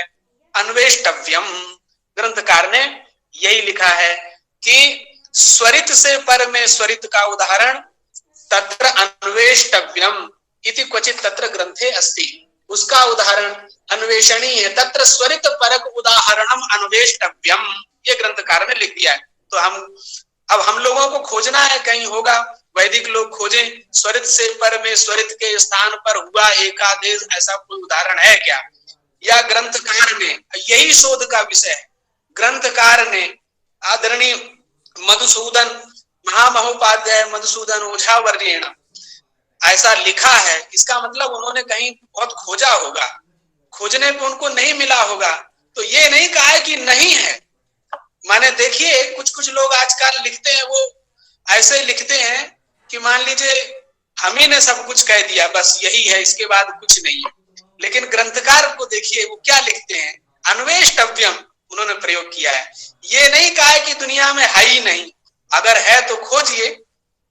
अन्वेष्टव्यम। ग्रंथकार ने यही लिखा है कि स्वरित से पर में स्वरित का उदाहरण तत्र अन्वेष्टव्यम इति क्वचित तत्र ग्रंथे अस्ति। उसका उदाहरण अन्वेषणीय, तत्र स्वरित परक उदाहरणम अन्वेष्टव्यम, ये ग्रंथकार ने लिख दिया है। तो अब हम लोगों को खोजना है, कहीं होगा, वैदिक लोग खोजें, स्वरित से पर में स्वरित के स्थान पर हुआ एकादेश, ऐसा कोई उदाहरण है क्या? या ग्रंथकार ने, यही शोध का विषय है, ग्रंथकार ने आदरणीय मधुसूदन महामहोपाध्याय मधुसूदन ओझा वर्येण ऐसा लिखा है। इसका मतलब उन्होंने कहीं बहुत खोजा होगा, खोजने पे उनको नहीं मिला होगा। तो ये नहीं कहा है कि नहीं है। माने देखिए, कुछ कुछ लोग आजकल लिखते हैं, वो ऐसे लिखते हैं कि मान लीजिए हम ही ने सब कुछ कह दिया, बस यही है, इसके बाद कुछ नहीं है। लेकिन ग्रंथकार को देखिए वो क्या लिखते हैं, अन्वेष्टव्यम उन्होंने प्रयोग किया है। ये नहीं कहा है कि दुनिया में है ही नहीं, अगर है तो खोजिए।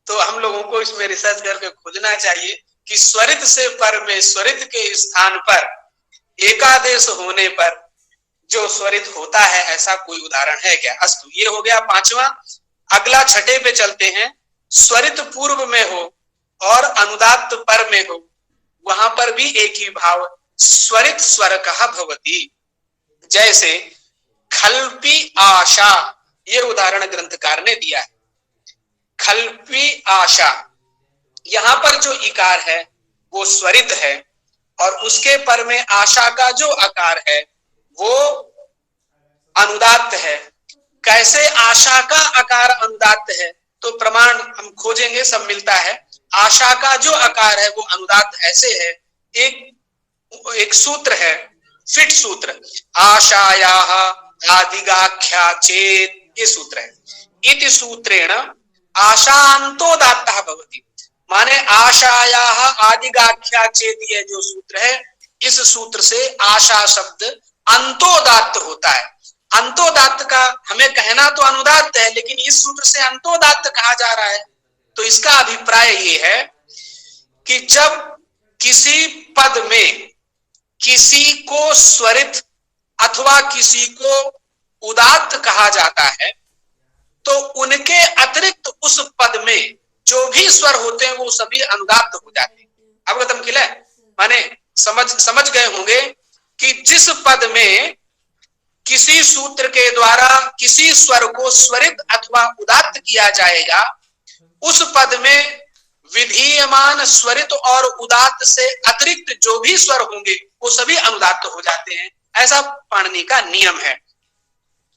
तो हम लोगों को इसमें रिसर्च करके खोजना चाहिए कि स्वरित से पर में स्वरित के स्थान पर एकादेश होने पर जो स्वरित होता है, ऐसा कोई उदाहरण है क्या? अस्तु, ये हो गया पांचवा। अगला छठे पे चलते हैं। स्वरित पूर्व में हो और अनुदात्त पर में हो, वहां पर भी एक ही भाव स्वरित स्वर कहा भवती। जैसे खल्पी आशा, ये उदाहरण ग्रंथकार ने दिया है। खल्पी आशा, यहां पर जो इकार है वो स्वरित है और उसके पर में आशा का जो आकार है वो अनुदात्त है। कैसे आशा का आकार अनुदात्त है? तो प्रमाण हम खोजेंगे, सब मिलता है। आशा का जो आकार है वो अनुदात्त ऐसे है, एक सूत्र है, फिट सूत्र, आशायाः आदिगाख्या चेत, ये सूत्र है। इति सूत्रेण आशान्तोदात्तः भवति। माने आशायाः आदिगाख्या चेत, ये जो सूत्र है, इस सूत्र से आशा शब्द अंतोदात्त होता है। अंतोदात्त का हमें कहना तो अनुदात्त है, लेकिन इस सूत्र से अंतोदात्त कहा जा रहा है। तो इसका अभिप्राय ये है कि जब किसी पद में किसी को स्वरित अथवा किसी को उदात्त कहा जाता है, तो उनके अतिरिक्त उस पद में जो भी स्वर होते हैं वो सभी अनुदात्त हो जाते हैं। अवगतम किला? माने समझ गए होंगे कि जिस पद में किसी सूत्र के द्वारा किसी स्वर को स्वरित अथवा उदात्त किया जाएगा, उस पद में विधीयमान स्वरित और उदात्त से अतिरिक्त जो भी स्वर होंगे वो सभी अनुदात्त हो जाते हैं। ऐसा पाणिनि का नियम है।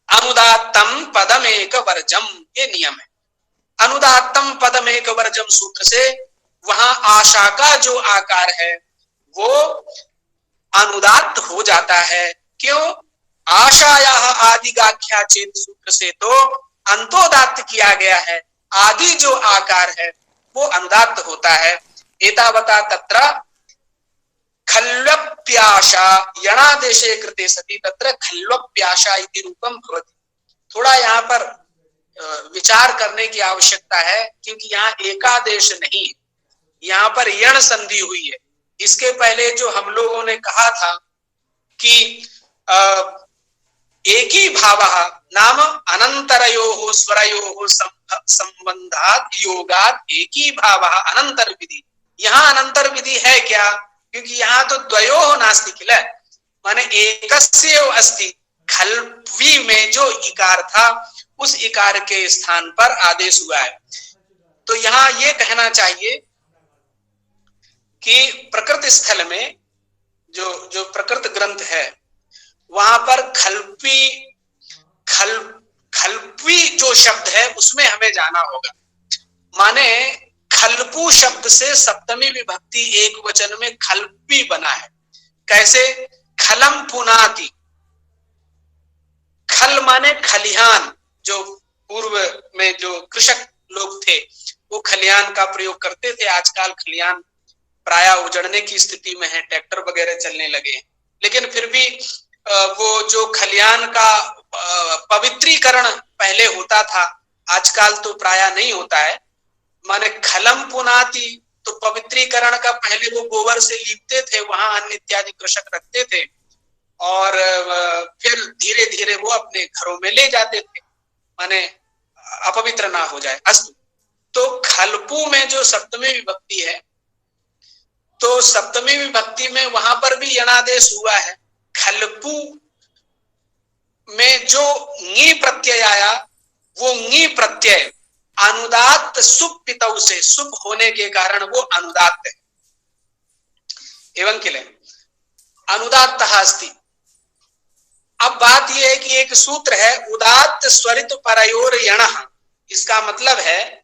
अनुदात्तम पदम एक वर्जम, ये नियम है। अनुदात्तम पदम एक वर्जम सूत्र से वहां आशा का जो आकार है वो अनुदात्त हो जाता है। क्यों? आशायाः आदिगाख्या चेत सूत्र से तो अंतोदात्त किया गया है, आदि जो आकार है वो अनुदात्त होता है। एतावता तत्र खल्वप्याशा यणादेशे कृते सति तत्र खल्वप्याशा इति रूपम भवति। थोड़ा यहाँ पर विचार करने की आवश्यकता है, क्योंकि यहाँ एकादेश नहीं है, यहाँ पर यण संधि हुई है। इसके पहले जो हम लोगों ने कहा था कि एक ही भावः नाम अनंतरयोः स्वरयोः संबंधात् योगात् एक ही भावः अनंतर विधि। यहाँ अनंतर विधि है क्या? क्योंकि यहाँ तो द्वयोः नास्ति किल, माने एकस्यैव अस्ति। खल्पी में जो इकार था उस इकार के स्थान पर आदेश हुआ है। तो यहाँ ये कहना चाहिए कि प्रकृत स्थल में जो प्रकृत ग्रंथ है वहां पर खल्पी जो शब्द है उसमें हमें जाना होगा। माने खल्पू शब्द से सप्तमी विभक्ति एक वचन में खल्पी बना है। कैसे? खलम पुनाति। खल माने खलिहान, जो पूर्व में जो कृषक लोग थे वो खलिहान का प्रयोग करते थे। आजकल खलिहान प्राय उजड़ने की स्थिति में है, ट्रैक्टर वगैरह चलने लगे हैं, लेकिन फिर भी वो जो खलिहान का पवित्रीकरण पहले होता था, आजकल तो प्राय नहीं होता है। माने खलम पुनाति, तो पवित्रीकरण का पहले वो गोबर से लीपते थे, वहां अन्न इत्यादि कृषक रखते थे और फिर धीरे धीरे वो अपने घरों में ले जाते थे, माने अपवित्र ना हो जाए। अस्तु, तो खलपू में जो सप्तमी विभक्ति है, तो सप्तमी विभक्ति में वहां पर भी यणादेश हुआ है। खलपू में जो ङी प्रत्यय आया, वो ङी प्रत्यय अनुदात्त सुप पितौ से, सुप होने के कारण वो अनुदात्त है। एवं किले अनुदात्त अस्ति। अब बात यह है कि एक सूत्र है उदात्त स्वरित परयोर यणः, इसका मतलब है,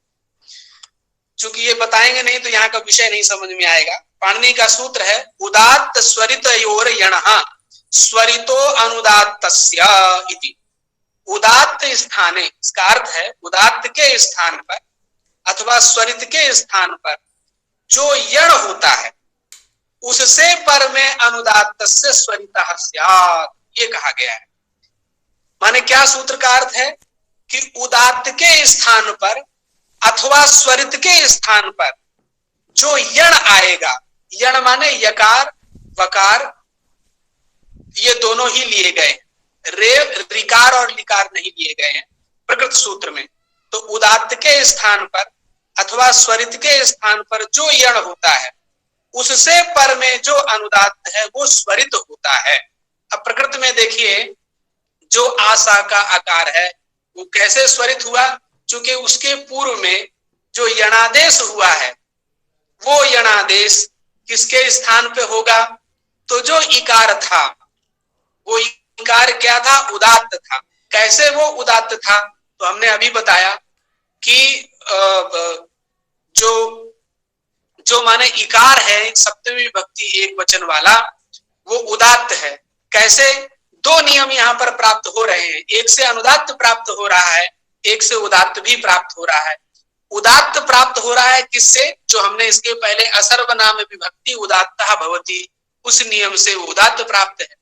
चूंकि ये बताएंगे नहीं तो यहाँ का विषय नहीं समझ में आएगा। पाणिनि का सूत्र है उदात्त स्वरितयोर यणः स्वरितो अनुदात्तस्य इति। उदात्त स्थाने, इसका अर्थ है उदात्त के स्थान पर अथवा स्वरित के स्थान पर जो यण होता है उससे पर में अनुदात्तस्य स्वरितः स्यात्, ये कहा गया है। माने क्या सूत्र का अर्थ है कि उदात्त के स्थान पर अथवा स्वरित के स्थान पर जो यण आएगा, यण माने यकार वकार ये दोनों ही लिए गए, रिकार और लिकार नहीं लिए गए हैं प्रकृत सूत्र में। तो उदात्त के स्थान पर अथवा स्वरित के स्थान पर जो यण होता है उससे पर में जो अनुदात्त है वो स्वरित होता है। अब प्रकृत में देखिए जो आशा का आकार है वो कैसे स्वरित हुआ, चूंकि उसके पूर्व में जो यणादेश हुआ है वो यणादेश किसके स्थान पे होगा, तो जो इकार था वो इकार क्या था, उदात्त था। कैसे वो उदात्त था, तो हमने अभी बताया कि जो माने इकार है सप्तमी विभक्ति एक वचन वाला, वो उदात्त है। कैसे, दो नियम यहाँ पर प्राप्त हो रहे हैं, एक से अनुदात्त प्राप्त हो रहा है, एक से उदात्त भी प्राप्त हो रहा है। उदात्त प्राप्त हो रहा है किससे, जो हमने इसके पहले असर्वनाम विभक्ति उदात्तः भवति उस नियम से वो उदात्त प्राप्त है,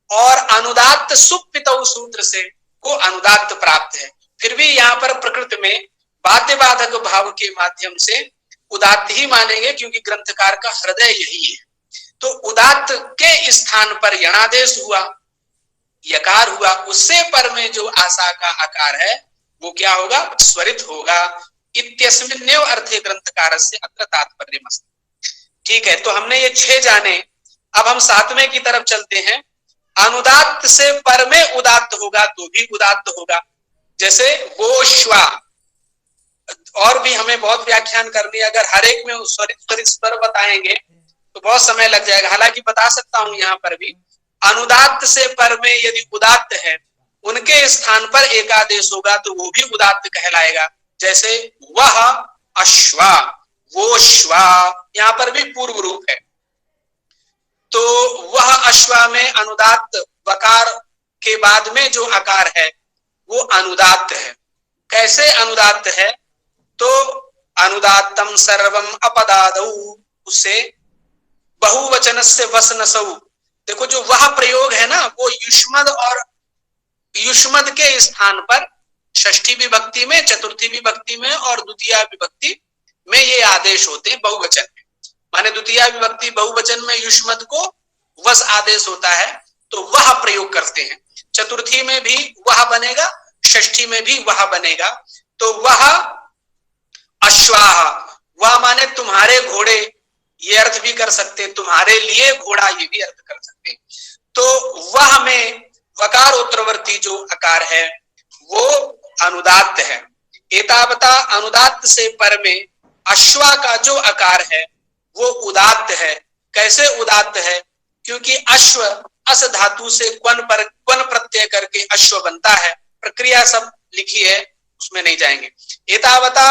और अनुदात्त सुप्पितौ सूत्र से को अनुदात्त प्राप्त है। फिर भी यहाँ पर प्रकृति में बाध्य बाधक भाव के माध्यम से उदात्त ही मानेंगे, क्योंकि ग्रंथकार का हृदय यही है। तो उदात्त के स्थान पर यणादेश हुआ, यकार हुआ, उससे पर में जो आशा का आकार है वो क्या होगा, स्वरित होगा। इत्यस्मिन्नेव अर्थे ग्रंथकारस्य अत्र तात्पर्यमस्ति। ठीक है, तो हमने ये 6 जाने। अब हम 7वें की तरफ चलते हैं। अनुदात्त से पर में उदात्त होगा तो भी उदात्त होगा, जैसे वो श्वा। और भी हमें बहुत व्याख्यान करनी है, अगर हर एक में स्वरित स्वर बताएंगे तो बहुत समय लग जाएगा। हालांकि बता सकता हूं यहाँ पर भी, अनुदात्त से पर में यदि उदात्त है उनके स्थान पर एकादेश होगा तो वो भी उदात्त कहलाएगा। जैसे वह अश्वा, वो श्वा, यहाँ पर भी पूर्व रूप है। तो वह अश्वा में अनुदात्त वकार के बाद में जो आकार है वो अनुदात्त है। कैसे अनुदात्त है, तो अनुदात्तम सर्वम अपदादौ, उससे बहुवचन से वसनसौ। देखो जो वह प्रयोग है ना, वो युष्मद और युष्मद के स्थान पर षष्ठी विभक्ति में, चतुर्थी विभक्ति में और द्वितीय विभक्ति में ये आदेश होते हैं बहुवचन में। माने द्वितीय विभक्ति बहुवचन में युष्मद को वस आदेश होता है तो वह प्रयोग करते हैं। चतुर्थी में भी वह बनेगा, षष्ठी में भी वह बनेगा। तो वह अश्वाह, वह माने तुम्हारे घोड़े, ये अर्थ भी कर सकते, तुम्हारे लिए घोड़ा, ये भी अर्थ कर सकते। तो वह में वकार उत्तरवर्ती जो आकार है वो अनुदात्त है। एतावता अनुदात्त से पर में अश्वा का जो आकार है वो उदात्त है। कैसे उदात्त है, क्योंकि अश्व अस धातु से क्वन प्रत्यय करके अश्व बनता है। प्रक्रिया सब लिखी है, उसमें नहीं जाएंगे। एतावता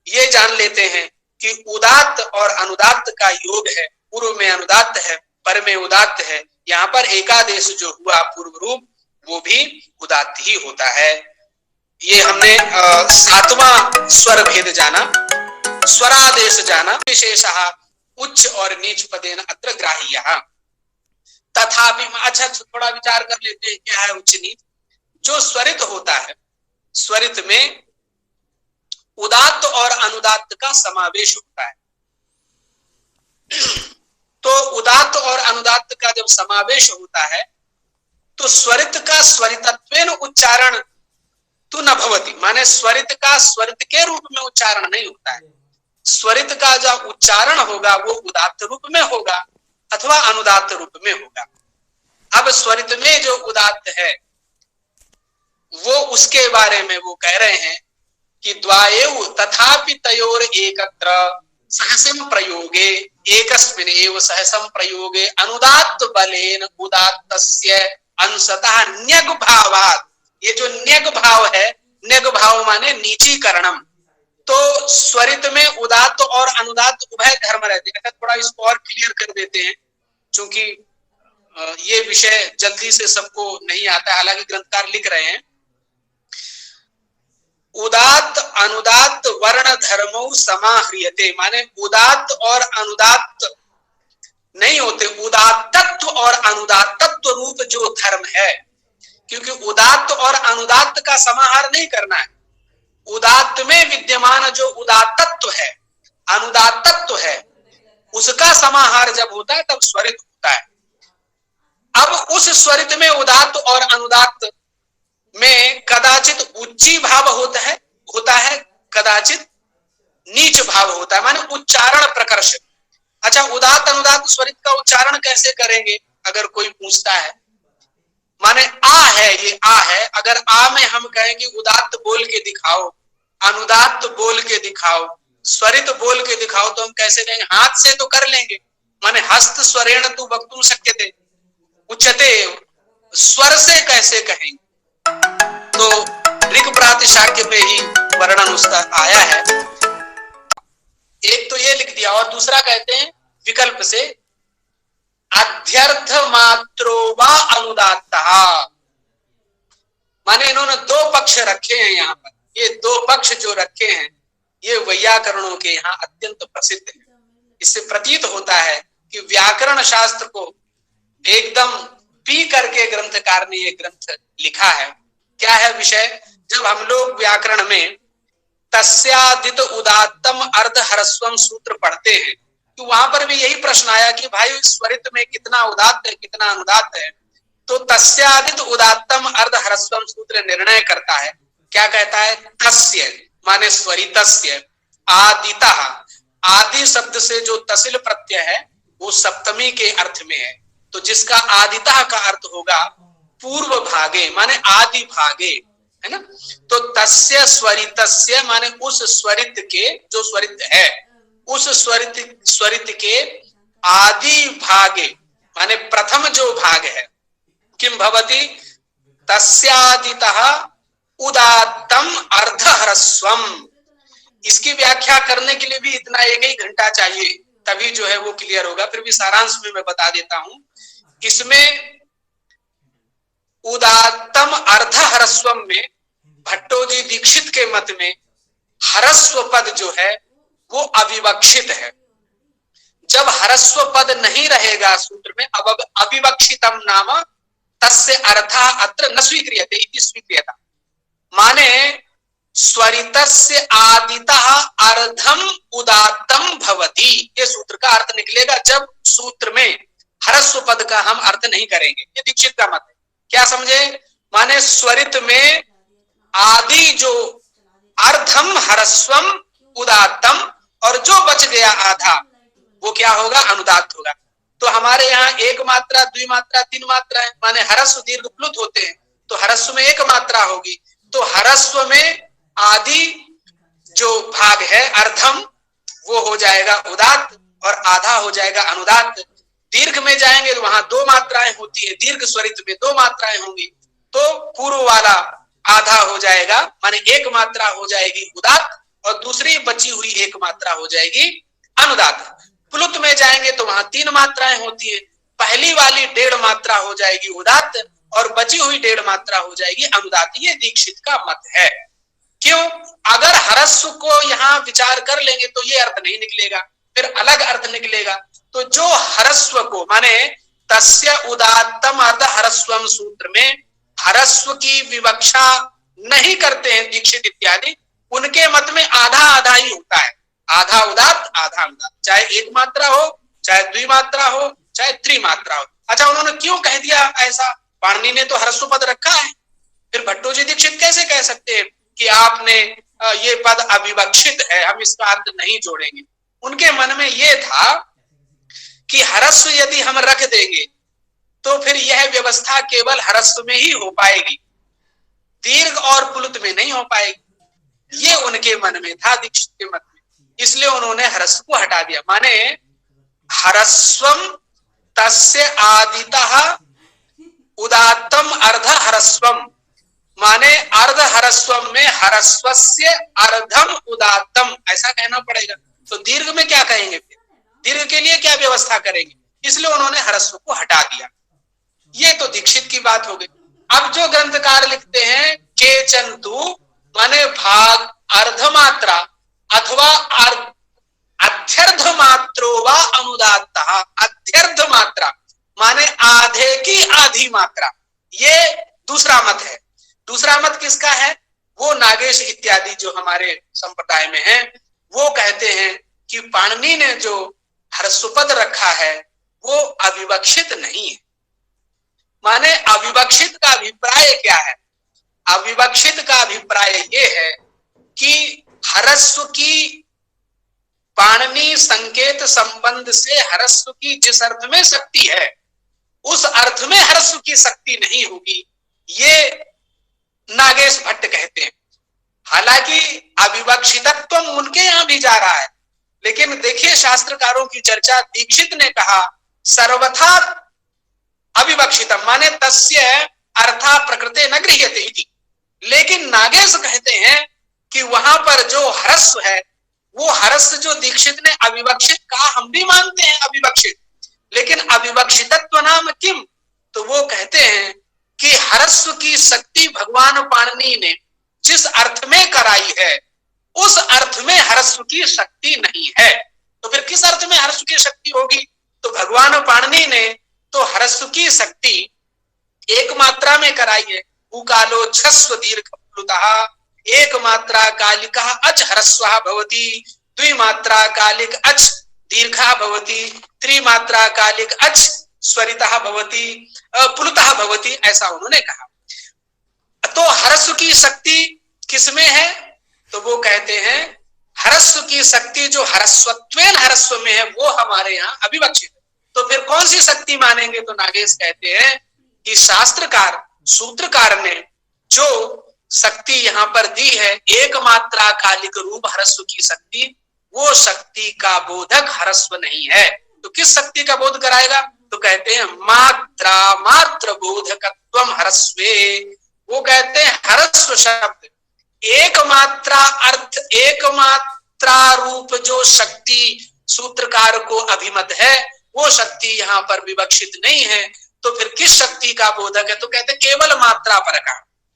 ये जान लेते हैं कि उदात्त और अनुदात्त का योग है। पूर्व में अनुदात्त है, पर में उदात्त है। यहाँ पर एकादेश जो हुआ पूर्व रूप वो भी उदात्त ही होता है। ये हमने 7वां स्वर भेद जाना, स्वरादेश जाना। विशेषः उच्च और नीच पदेन अत्र ग्राह्यः। तथापि, अच्छा थोड़ा विचार कर लेते हैं क्या है उच्च नीच। जो स्वरित होता है, स्वरित में उदात्त और अनुदात्त का समावेश होता है। तो उदात्त और अनुदात्त का जब समावेश होता है तो स्वरित का स्वरितत्वेन उच्चारण तो न भवति, माने स्वरित का स्वरित के रूप में उच्चारण नहीं होता है। स्वरित का जो उच्चारण होगा वो उदात्त रूप में होगा अथवा अनुदात्त रूप में होगा। अब स्वरित में जो उदात्त है वो उसके बारे में वो कह रहे हैं कि द्वाएव तथापि तयोर एकत्र सहसम प्रयोगे एकस्मिन् एव सहसम प्रयोगे अनुदात्त बलेन उदात्तस्य अंशतः न्यग भावात्। ये जो न्यग भाव है, न्यग भाव माने नीचीकरणम, तो स्वरित में उदात्त और अनुदात्त उभय धर्म रहते हैं। थोड़ा इसको और क्लियर कर देते हैं क्योंकि ये विषय जल्दी से सबको नहीं आता, हालांकि ग्रंथकार लिख रहे हैं। उदात्त अनुदात्त वर्ण धर्मो समाह्रियते, माने उदात्त और अनुदात्त नहीं होते, उदात्तत्व और अनुदात्तत्व रूप जो धर्म है, क्योंकि उदात्त और अनुदात्त का समाहार नहीं करना है। उदात्त में विद्यमान जो उदात्तत्व है, अनुदात्तत्व है, उसका समाहार जब होता है तब स्वरित होता है। अब उस स्वरित में उदात्त और अनुदात्त में कदाचित उच्ची भाव होता है कदाचित नीच भाव होता है, माने उच्चारण प्रकर्ष। अच्छा, उदात्त अनुदात्त स्वरित का उच्चारण कैसे करेंगे अगर कोई पूछता है, माने आ है, ये आ है, अगर आ में हम कहेंगे उदात्त बोल के दिखाओ, अनुदात्त बोल के दिखाओ, स्वरित बोल के दिखाओ, तो हम कैसे कहेंगे? हाथ से तो कर लेंगे, माने हस्त स्वरेण तु वक्तुम शक्यते उच्चते, स्वर से कैसे कहेंगे? तो ऋग प्रातिशाख्य पे ही वर्णन उसका आया है। एक तो ये लिख दिया, और दूसरा कहते हैं विकल्प से अध्यर्थ मात्रो वा अनुदात्तः, माने इन्होंने दो पक्ष रखे हैं यहाँ पर। ये दो पक्ष जो रखे हैं ये वैयाकरणों के यहाँ अत्यंत प्रसिद्ध है। इससे प्रतीत होता है कि व्याकरण शास्त्र को एकदम पी करके ग्रंथकार ने ये ग्रंथ लिखा है। क्या है विषय? जब हम लोग व्याकरण में तस्यादित उदात्तम अर्ध ह्रस्वम सूत्र पढ़ते हैं तो वहां पर भी यही प्रश्न आया कि भाई स्वरित में कितना उदात्त है कितना अनुदात्त है। तो तस्यादित उदात्तम अर्ध ह्रस्वम सूत्र निर्णय करता है। क्या कहता है? तस्य माने स्वरितस्य, आदितः, आदि शब्द से जो तसिल प्रत्यय है वो सप्तमी के अर्थ में है, तो जिसका आदितः का अर्थ होगा पूर्व भागे माने आदि भागे, है ना। तो तस्य स्वरितस्य माने उस स्वरित के, जो स्वरित है उस स्वरित के आदि भागे माने प्रथम जो भाग है, किम भवति तस्यादितः उदात्तम अर्ध ह्रस्वम। इसकी व्याख्या करने के लिए भी इतना एक ही घंटा चाहिए, तभी जो है वो क्लियर होगा। फिर भी सारांश में मैं बता देता हूं। इसमें उदात्तम अर्ध ह्रस्वम में भट्टोजी दीक्षित के मत में ह्रस्व पद जो है वो अविवक्षित है। जब ह्रस्व पद नहीं रहेगा सूत्र में, अब अविवक्षितम नाम तस्य अर्थः अत्र न स्वीक्रियते इति स्वीक्रियता, माने स्वरितस्य आदितः अर्धम उदात्तम भवति, ये सूत्र का अर्थ निकलेगा जब सूत्र में ह्रस्व पद का हम अर्थ नहीं करेंगे। ये दीक्षित का मत है। क्या समझे? माने स्वरित में आदि जो अर्धम ह्रस्वम उदात्तम, और जो बच गया आधा वो क्या होगा? अनुदात्त होगा। तो हमारे यहाँ एक मात्रा, द्विमात्रा, तीन मात्रा है, माने ह्रस्व दीर्घ प्लुत होते हैं, तो ह्रस्व में एक मात्रा होगी। तो ह्रस्व में आदि जो भाग है अर्धम वो हो जाएगा उदात्त और आधा हो जाएगा अनुदात्त। दीर्घ में जाएंगे तो वहां दो मात्राएं होती है, दीर्घ स्वरित में दो मात्राएं होंगी, तो पूर्व वाला आधा हो जाएगा माने एक मात्रा हो जाएगी उदात्त और दूसरी बची हुई एक मात्रा हो जाएगी अनुदात्त। प्लुत में जाएंगे तो वहां तीन मात्राएं होती है, पहली वाली 1.5 मात्रा हो जाएगी उदात्त और बची हुई 1.5 मात्रा हो जाएगी अनुदात्त। ये दीक्षित का मत है। क्यों? अगर ह्रस्व को यहाँ विचार कर लेंगे तो ये अर्थ नहीं निकलेगा, फिर अलग अर्थ निकलेगा। तो जो ह्रस्व को माने तस्य उदात्तम अर्ध ह्रस्वम सूत्र में ह्रस्व की विवक्षा नहीं करते हैं दीक्षित इत्यादि, उनके मत में आधा आधा ही होता है, आधा उदात्त आधा अनुदात्त, चाहे एक मात्रा हो, चाहे द्विमात्रा हो, चाहे त्रिमात्रा हो। अच्छा, उन्होंने क्यों कह दिया ऐसा? पाणिनि ने तो ह्रस्व पद रखा है, फिर भट्टोजी दीक्षित कैसे कह सकते हैं कि आपने ये पद अविवक्षित है, हम इसका अर्थ नहीं जोड़ेंगे? उनके मन में ये था कि ह्रस्व यदि हम रख देंगे तो फिर यह व्यवस्था केवल ह्रस्व में ही हो पाएगी, दीर्घ और पुलुत में नहीं हो पाएगी। ये उनके मन में था, दीक्षित के मन में, इसलिए उन्होंने ह्रस्व को हटा दिया। माने ह्रस्वम तस्य आदितः उदात्तम अर्ध ह्रस्वम, माने अर्ध ह्रस्वम में ह्रस्वस्य अर्धम उदात्तम, ऐसा कहना पड़ेगा। तो दीर्घ में क्या कहेंगे? फिर दीर्घ के लिए क्या व्यवस्था करेंगे? इसलिए उन्होंने ह्रस्व को हटा दिया। ये तो दीक्षित की बात हो गई। अब जो ग्रंथकार लिखते हैं केचंतु माने भाग अर्धमात्रा अथवा अध्यर्ध मात्रो व अनुदात्तः, अध्यर्ध मात्रा माने आधे की आधी मात्रा, ये दूसरा मत है। दूसरा मत किसका है? वो नागेश इत्यादि जो हमारे संप्रदाय में है, वो कहते हैं कि पाणिनि ने जो ह्रस्वपद रखा है वो अविवक्षित नहीं है। माने अविवक्षित का अभिप्राय क्या है? अविवक्षित का अभिप्राय ये है कि ह्रस्व की पाणिनि संकेत संबंध से ह्रस्व की जिस अर्थ में शक्ति है उस अर्थ में ह्रस्व की शक्ति नहीं होगी, ये नागेश भट्ट कहते हैं। हालांकि अविवक्षितत्व उनके यहां भी जा रहा है, लेकिन देखिए शास्त्रकारों की चर्चा, दीक्षित ने कहा सर्वथा अविवक्षितम माने तस्य अर्था प्रकृते न गृह्यते इति, लेकिन नागेश कहते हैं कि वहां पर जो ह्रस्व है वो ह्रस्व जो दीक्षित ने अविवक्षित कहा, हम भी मानते हैं अविवक्षित, लेकिन अविवक्षितत्व नाम किम? तो वो कहते हैं कि ह्रस्व की शक्ति भगवान पाणिनि ने जिस अर्थ में कराई है उस अर्थ में ह्रस्व की शक्ति नहीं है। तो फिर किस अर्थ में ह्रस्व की शक्ति होगी? तो भगवान पाणिनि ने तो ह्रस्व की शक्ति एक मात्रा में कराई है, उकालो छस्व दीर्घ प्लुतः, एक मात्रा कालिका अच ह्रस्वः भवति, द्विमात्रा कालिक अच दीर्घा भवति, त्रिमात्रा कालिक अच स्वरितः भवति, प्लुतः भवति, ऐसा उन्होंने कहा। तो ह्रस्व की शक्ति किसमें है? तो वो कहते हैं ह्रस्व की शक्ति जो ह्रस्वत्वेन ह्रस्व में है वो हमारे यहाँ अविवक्षित है। तो फिर कौन सी शक्ति मानेंगे? तो नागेश कहते हैं कि शास्त्रकार सूत्रकार ने जो शक्ति यहाँ पर दी है, एक मात्रा कालिक रूप ह्रस्व की शक्ति, वो शक्ति का बोधक ह्रस्व नहीं है। तो किस शक्ति का बोध कराएगा? तो कहते हैं मात्रा मात्र बोधकत्वम ह्रस्वे। वो कहते हैं ह्रस्व शब्द एक मात्रा अर्थ, एक मात्रा रूप जो शक्ति सूत्रकार को अभिमत है वो शक्ति यहाँ पर विवक्षित नहीं है। तो फिर किस शक्ति का बोधक है? तो कहते हैं केवल मात्रा परक,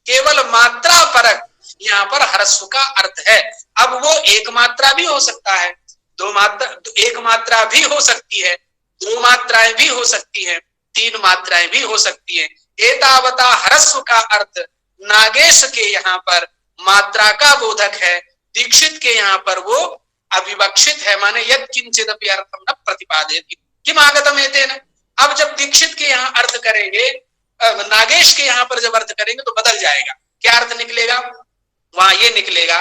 केवल मात्रा परक यहाँ पर ह्रस्व का अर्थ है। अब वो एक मात्रा भी हो सकता है, दो मात्रा, एक मात्रा भी हो सकती है, दो मात्राएं भी हो सकती है, तीन मात्राएं भी हो सकती है। एतावता ह्रस्व का अर्थ नागेश के यहाँ पर मात्रा का बोधक है, दीक्षित के यहाँ पर वो अविवक्षित है। माने यद किंचिदपि अर्थम न प्रतिपादयति किम आगतम एतेन। अब जब दीक्षित के यहाँ अर्थ करेंगे, नागेश के यहाँ पर जब अर्थ करेंगे तो बदल जाएगा। क्या अर्थ निकलेगा? वहां ये निकलेगा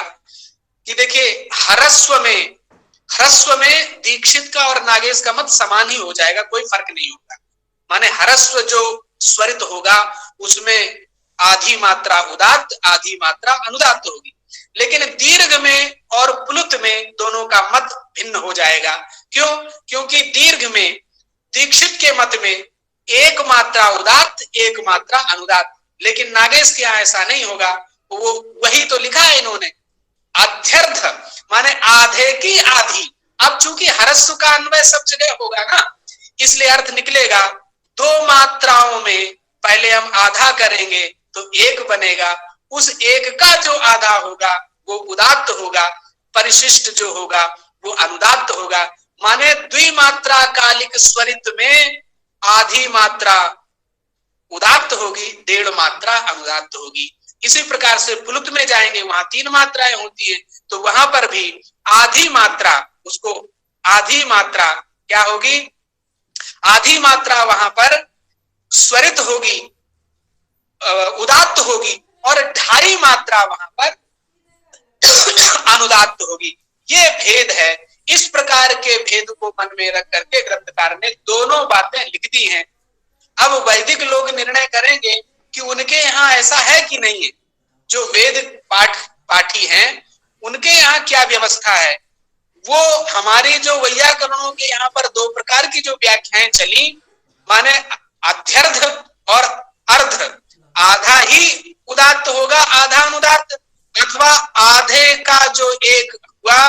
कि देखिए ह्रस्व में दीक्षित का और नागेश का मत समान ही हो जाएगा, कोई फर्क नहीं होगा। माने ह्रस्व जो स्वरित होगा उसमें आधी मात्रा उदात्त, आधी मात्रा अनुदात्त होगी, लेकिन दीर्घ में और प्लुत में दोनों का मत भिन्न हो जाएगा। क्यों? क्योंकि दीर्घ में दीक्षित के मत में एक मात्रा उदात्त, एक मात्रा अनुदात्त, लेकिन नागेश के यहाँ ऐसा नहीं होगा। वो वही तो लिखा है इन्होंने, अध्यर्थ माने आधे की आधी। अब चूंकि ह्रस्व का अन्वय सब जगह होगा ना, इसलिए अर्थ निकलेगा दो मात्राओं में पहले हम आधा करेंगे तो एक बनेगा, उस एक का जो आधा होगा वो उदात्त होगा, परिशिष्ट जो होगा वो अनुदात्त होगा। माने द्विमात्रा कालिक स्वरित में आधी मात्रा उदात्त होगी, डेढ़ मात्रा अनुदात्त होगी। इसी प्रकार से प्लुत में जाएंगे, वहां 3 मात्राएं होती है, तो वहां पर भी आधी मात्रा, उसको आधी मात्रा क्या होगी, आधी मात्रा वहां पर स्वरित होगी, उदात्त होगी, और 2.5 मात्रा वहां पर अनुदात्त होगी। ये भेद है। इस प्रकार के भेद को मन में रख करके ग्रंथकार ने दोनों बातें लिख दी हैं। अब वैदिक लोग निर्णय करेंगे कि उनके यहाँ ऐसा है कि नहीं है। जो वेद पाठी हैं उनके यहाँ क्या व्यवस्था है, वो हमारी जो वैयाकरणों के यहाँ पर 2 प्रकार की जो व्याख्याएं चली, माने अध्यर्ध और अर्ध, आधा ही उदात्त होगा, आधा अनुदात्त, अथवा आधे का जो एक हुआ,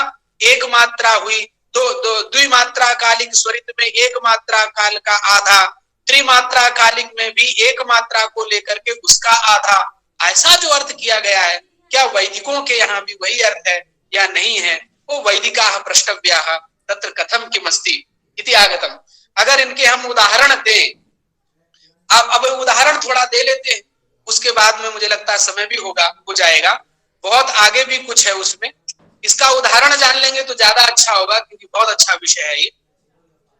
एक मात्रा हुई, द्विमात्रा कालिक स्वरित में 1 मात्रा काल का आधा, त्रिमात्रा कालिक में भी 1 मात्रा को लेकर के उसका आधा, ऐसा जो अर्थ किया गया है, क्या वैदिकों के यहाँ भी वही अर्थ है या नहीं है? वो वैदिकाः प्रष्टव्याः तत्र कथम किमस्ति इति आगतम। अगर इनके हम उदाहरण दें, अब उदाहरण थोड़ा दे लेते हैं, उसके बाद में मुझे लगता है समय भी हो जाएगा, बहुत आगे भी कुछ है उसमें, इसका उदाहरण जान लेंगे तो ज्यादा अच्छा होगा, क्योंकि बहुत अच्छा विषय है ये।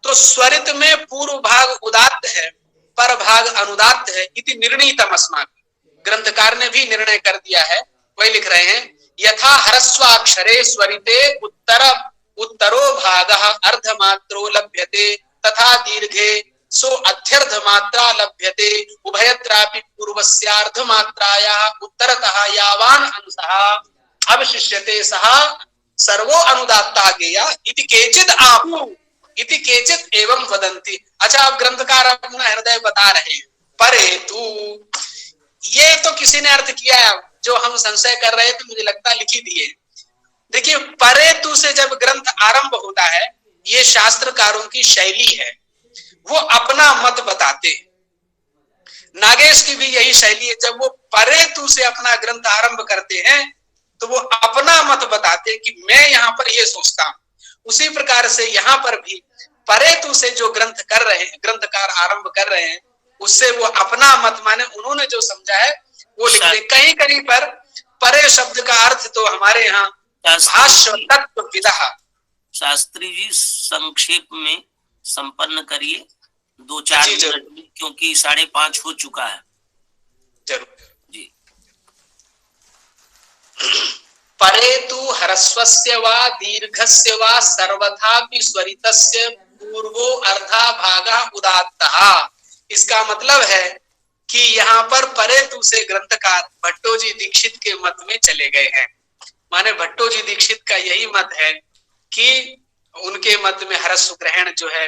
तो स्वरित में पूर्व भाग उदात्त है, पर भाग अनुदात्त है, इति निर्णीतम अस्माभिः। ग्रंथकार ने भी निर्णय कर दिया है, वही लिख रहे हैं, यथा ह्रस्वाक्षरे स्वरिते उत्तरो भागः अर्धमात्रो लभ्यते, तथा दीर्घे सो अध्यर्ध मात्रा लभ्यते, उभयत्रापि पूर्वस्यार्धमात्रायाः उत्तरतः यावान् अंशः अवशिष्यते सः सर्वो अनुदात्ता गेया इति केचित् आहु इति केचित् एवं वदन्ति। अच्छा, अब ग्रंथकार अपना हृदय बता रहे हैं, परेतु, ये तो किसी ने अर्थ किया है, जो हम संशय कर रहे थे, मुझे लगता लिखी दिए। देखिए, परेतु से जब ग्रंथ आरंभ होता है, ये शास्त्रकारों की शैली है, वो अपना मत बताते हैं। नागेश की भी यही शैली है, जब वो परेतु से अपना ग्रंथ आरंभ करते हैं तो वो अपना मत बताते हैं कि मैं यहाँ पर ये सोचता हूं। उसी प्रकार से यहाँ पर भी परेतु से जो ग्रंथकार आरंभ कर रहे हैं, उससे वो अपना मत, माने उन्होंने जो समझा है वो लिखते। कहीं कहीं पर परे शब्द का अर्थ तो हमारे यहाँ भाष्य तत्व विदा। शास्त्री जी संक्षेप में संपन्न करिए, 2-4 मिनट में, क्योंकि 5:30 हो चुका है। जरूर जी। परेतु ह्रस्वस्य वा दीर्घस्य वा सर्वथापि स्वरितस्य पूर्वो अर्धा भागा उदात्तः। इसका मतलब है कि यहाँ पर परेतु से ग्रंथकार भट्टोजी दीक्षित के मत में चले गए हैं। माने भट्टोजी दीक्षित का यही मत है कि उनके मत में ह्रस्व ग्रहण जो है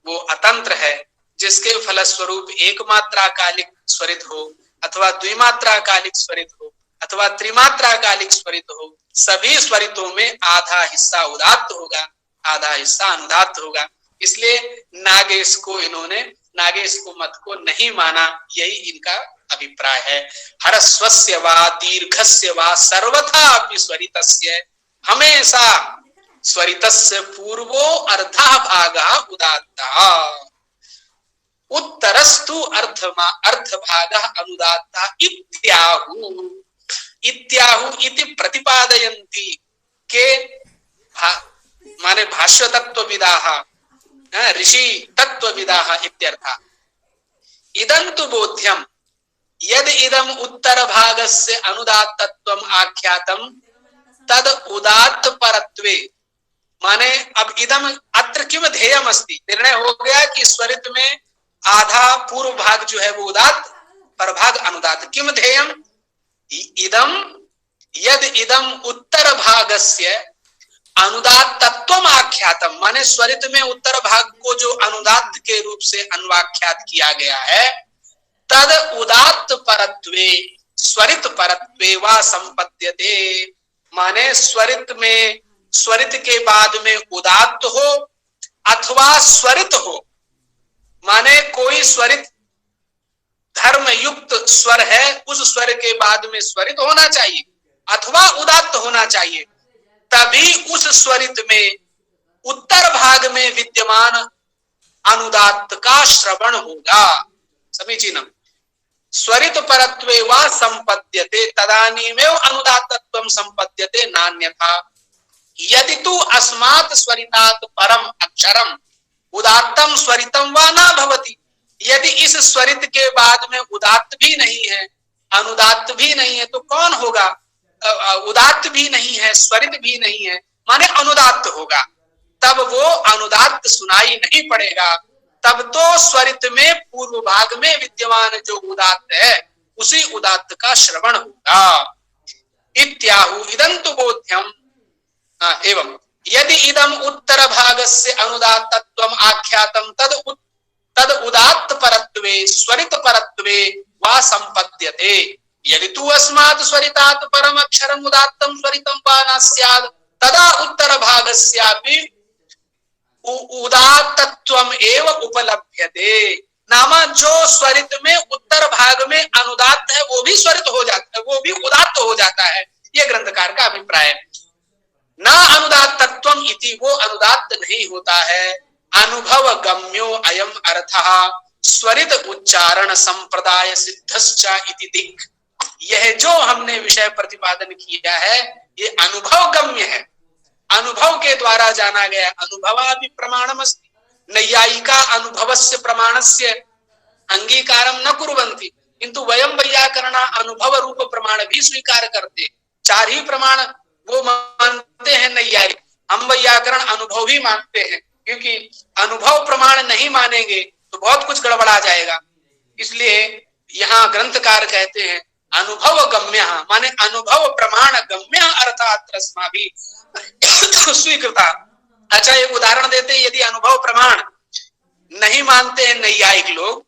वो अतंत्र है, जिसके फलस्वरूप 1 मात्रा कालिक स्वरित हो, अथवा द्विमात्रा कालिक स्वरित हो, अथवा त्रिमात्रा कालिक स्वरित हो, सभी स्वरितों में आधा हिस्सा उदात्त होगा, आधा हिस्सा अनुदात्त होगा। इसलिए नागेश को मत को नहीं माना, यही इनका अभिप्राय है। ह्रस्वस्य वा दीर्घस्य वा सर्वथा अपि स्वरितस्य, हमेशा स्वरितस्य पूर्वो अर्धः भागः उदात्तः, उत्तरस्तु अर्धभागः अनुदात्तः इत्याहु इति प्रतिपादयन्ति के माने भाष्य तत्वविदाः, ऋषि तत्वविदाः इत्यर्थः। इदं तु बोध्यं यद इदम उत्तर भागस्य अनुदात्तत्वम् आख्यातं तद उदात्त परत्वे। माने अब इदम अत्र किम ध्येयम अस्ति, निर्णय हो गया कि स्वरित में आधा पूर्व भाग जो है वो उदात्त, पर भाग अनुदात्त। किम ध्येयम, इदम यद इदम उत्तर भागस्य अनुदात्तत्वम् आख्यातम, माने स्वरित में उत्तर भाग को जो अनुदात्त के रूप से अन्वाख्यात किया गया है, तद उदात्त परत्वे स्वरित परत्वे वा संपद्यते। माने स्वरित के बाद में उदात्त हो अथवा स्वरित हो, माने कोई स्वरित धर्म युक्त स्वर है, उस स्वर के बाद में स्वरित होना चाहिए अथवा उदात्त होना चाहिए, तभी उस स्वरित में उत्तर भाग में विद्यमान अनुदात्त का श्रवण होगा। समीचीनम। स्वरित परत्वे वा संपद्यते तदानीमेव अनुदात्तत्वं संपद्यते नान्यथा। यदि तु अस्मात् स्वरितात् परम अक्षरम उदात्तम स्वरितम वा न भवति। यदि इस स्वरित के बाद में उदात्त भी नहीं है, अनुदात्त भी नहीं है, तो कौन होगा? उदात्त भी नहीं है, स्वरित भी नहीं है, माने अनुदात्त होगा। तब वो अनुदात्त सुनाई नहीं पड़ेगा। तब तो स्वरित में पूर्व भाग में विद्यमान जो उदात्त है उसी उदात्त का श्रवण होगा। इत्याहु इदंतु बोध्यम एवं यदि इदम उत्तर भागस्य अनुदात्तत्वम आख्यातम तद उदात्त परत्वे स्वरित परत्वे वा संपद्यते। यदि तु अस्मात् स्वरितात् परम अक्षरम उदात्तम स्वरितम वा न स्यात् तदा उत्तर भागस्यापि उदात्तत्वम एव उपलभ्यते। नामा जो स्वरित में उत्तर भाग में अनुदात्त है वो भी स्वरित हो जाता है, वो भी उदात्त हो जाता है। ये ग्रंथकार का अभिप्राय है। न अनुदात्तत्वम इति वो अनुदात्त नहीं होता है। अनुभव गम्यो अयम अर्थः स्वरित उच्चारण संप्रदाय सिद्धश्च इति दिक्। यह जो हमने विषय प्रतिपादन किया है ये अनुभव गम्य है, अनुभव के द्वारा जाना गया। अनुभवापि प्रमाणमस्ति। नैयायिका अनुभवस्य प्रमाणस्य अंगीकारम न कुर्वन्ति किंतु वयम वैयाकरणा अनुभव रूप प्रमाण भी स्वीकार करते। 4 ही प्रमाण वो मानते हैं नैयायिक, हम वैयाकरण अनुभव भी मानते हैं, क्योंकि अनुभव प्रमाण नहीं मानेंगे तो बहुत कुछ गड़बड़ा जाएगा। इसलिए यहाँ ग्रंथकार कहते हैं अनुभव गम्य माने अनुभव प्रमाण गम्य अर्थात अस्माभि स्वीकृता। अच्छा एक उदाहरण देते हैं। यदि अनुभव प्रमाण नहीं मानते हैं नैयायिक लोग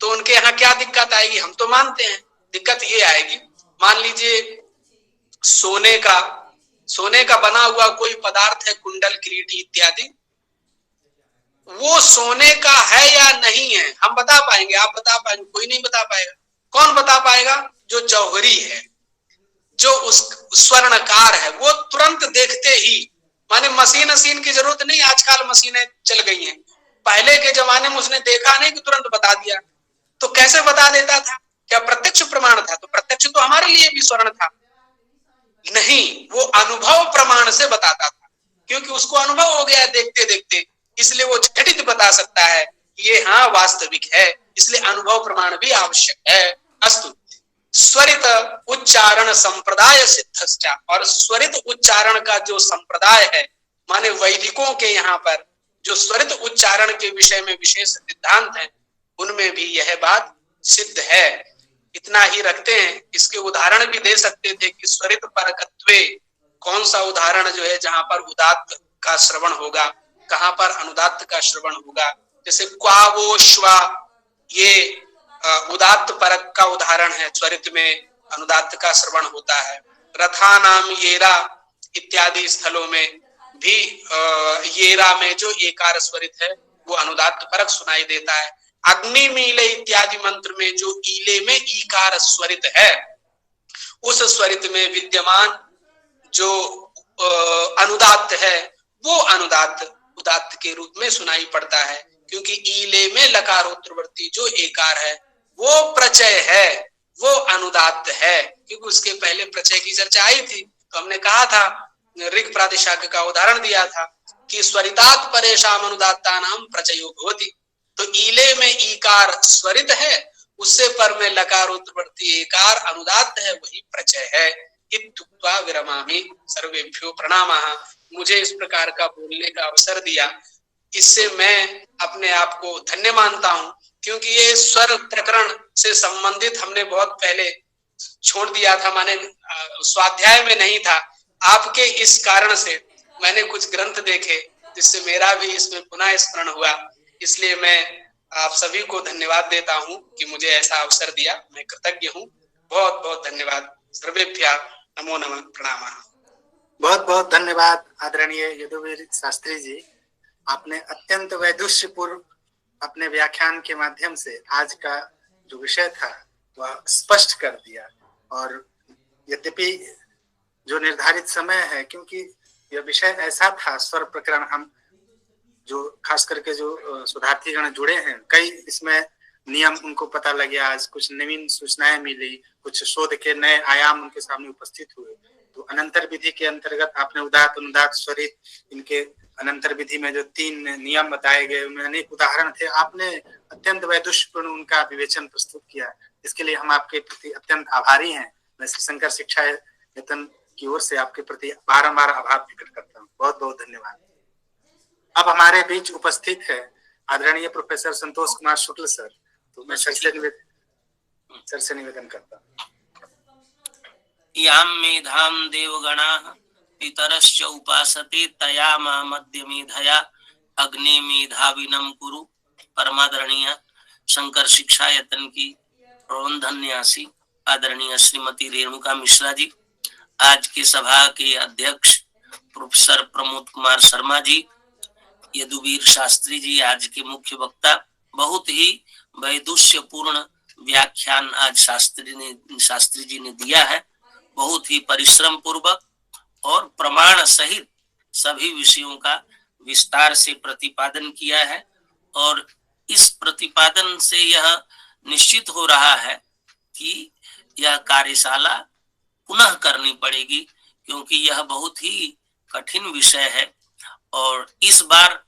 तो उनके यहाँ क्या दिक्कत आएगी? हम तो मानते हैं। दिक्कत ये आएगी, मान लीजिए सोने का बना हुआ कोई पदार्थ है, कुंडल किरीटी इत्यादि, वो सोने का है या नहीं है हम बता पाएंगे? आप बता पाएंगे? कोई नहीं बता पाएगा। कौन बता पाएगा? जो जौहरी है, जो उस स्वर्णकार है, वो तुरंत देखते ही, माने मशीन की जरूरत नहीं, आजकल मशीनें चल गई हैं। पहले के जमाने में उसने देखा नहीं कि तुरंत बता दिया। तो कैसे बता देता था? क्या प्रत्यक्ष प्रमाण था? तो प्रत्यक्ष तो हमारे लिए भी स्वर्ण था नहीं, वो अनुभव प्रमाण से बताता था, क्योंकि उसको अनुभव हो गया देखते देखते, इसलिए वो झटित बता सकता है ये हाँ वास्तविक है। इसलिए अनुभव प्रमाण भी आवश्यक है। अस्तु स्वरित उच्चारण संप्रदाय सिद्धश्च। और स्वरित उच्चारण का जो संप्रदाय है माने वैदिकों के यहाँ पर जो स्वरित उच्चारण के विषय में विशेष सिद्धांत है उनमें भी यह बात सिद्ध है। इतना ही रखते हैं। इसके उदाहरण भी दे सकते थे कि स्वरित परकत्वे कौन सा उदाहरण जो है जहां पर उदात्त का श्रवण होगा, कहां पर अनुदात्त का श्रवण होगा। जैसे क्वावोश्वा, ये उदात्त परक का उदाहरण है, स्वरित में अनुदात्त का श्रवण होता है। रथा नाम येरा इत्यादि स्थलों में भी येरा में जो एकार स्वरित है वो अनुदात्त परक सुनाई देता है। अग्नि मीले इत्यादि मंत्र में जो ईले में ईकार स्वरित है उस स्वरित में विद्यमान जो अनुदात्त है वो अनुदात्त उदात्त के रूप में सुनाई पड़ता है, क्योंकि ईले में लकारोत्तरवर्ती जो एकार है वो प्रचय है, वो अनुदात्त है। क्योंकि उसके पहले प्रचय की चर्चा आई थी तो हमने कहा था, ऋग प्रातिशाख्य का उदाहरण दिया था कि स्वरितात् परेशान अनुदात्ता नाम प्रचयो भवति। तो ईले में ईकार स्वरित है, उससे पर में लकारोत्तरवर्ती एकार अनुदात्त है, वही प्रचय है। इत्युक्त्वा विरमामि। सर्वेभ्यो प्रणामः। मुझे इस प्रकार का बोलने का अवसर दिया, इससे मैं अपने आप को धन्य मानता हूँ, क्योंकि ये स्वर प्रकरण से संबंधित हमने बहुत पहले छोड़ दिया था, माने स्वाध्याय में नहीं था। आपके इस कारण से मैंने कुछ ग्रंथ देखे जिससे मेरा भी इसमें पुनः स्मरण हुआ। इसलिए मैं आप सभी को धन्यवाद देता हूँ कि मुझे ऐसा अवसर दिया। मैं कृतज्ञ हूँ। बहुत बहुत धन्यवाद। सर्वेभ्यः नमो नमः। प्रणाम। बहुत बहुत धन्यवाद आदरणीय यदुवीर शास्त्री जी। आपने अत्यंत वैदुष्यपूर्ण अपने व्याख्यान के माध्यम से आज का जो विषय था वह स्पष्ट कर दिया। और यद्यपि जो निर्धारित समय है, क्योंकि यह विषय ऐसा था, स्वर प्रकरण, हम जो खास करके जो शोधार्थीगण जुड़े हैं, कई इसमें नियम उनको पता लगे, आज कुछ नवीन सूचनाएं मिली, कुछ शोध के नए आयाम उनके सामने उपस्थित हुए। तो अनंतर विधि के अंतर्गत आपने उदात्त अनुदात्त स्वरित इनके अनंतर विधि में जो 3 नियम बताए गए उनमें अनेक उदाहरण थे, आपने अत्यंत वैदुष्यपूर्ण उनका विवेचन प्रस्तुत किया। इसके लिए हम आपके प्रति अत्यंत आभारी हैं। मैं श्री शंकर शिक्षा यतन की ओर से आपके प्रति बारंबार आभार प्रकट करता हूँ। बहुत बहुत धन्यवाद। अब हमारे बीच उपस्थित है आदरणीय प्रोफेसर संतोष कुमार शुक्ल सर। तो मैं सर से निवेदन करता हूँ। याम मेधाम देवगणाः पितरश्च उपासते तया मध्य मेधया अग्नि मेधाविनम कुरु। परमादरणीय शंकर शिक्षा यतन की प्रबंधन्यासी आदरणीय श्रीमती रेणुका मिश्रा जी, आज की सभा के अध्यक्ष प्रोफेसर प्रमोद कुमार शर्मा जी, यदुवीर शास्त्री जी आज के मुख्य वक्ता, बहुत ही वैदुष्यपूर्ण व्याख्यान आज शास्त्री जी ने दिया है। बहुत ही परिश्रम पूर्वक और प्रमाण सहित सभी विषयों का विस्तार से प्रतिपादन किया है और इस प्रतिपादन से यह निश्चित हो रहा है कि यह कार्यशाला पुनः करनी पड़ेगी, क्योंकि यह बहुत ही कठिन विषय है। और इस बार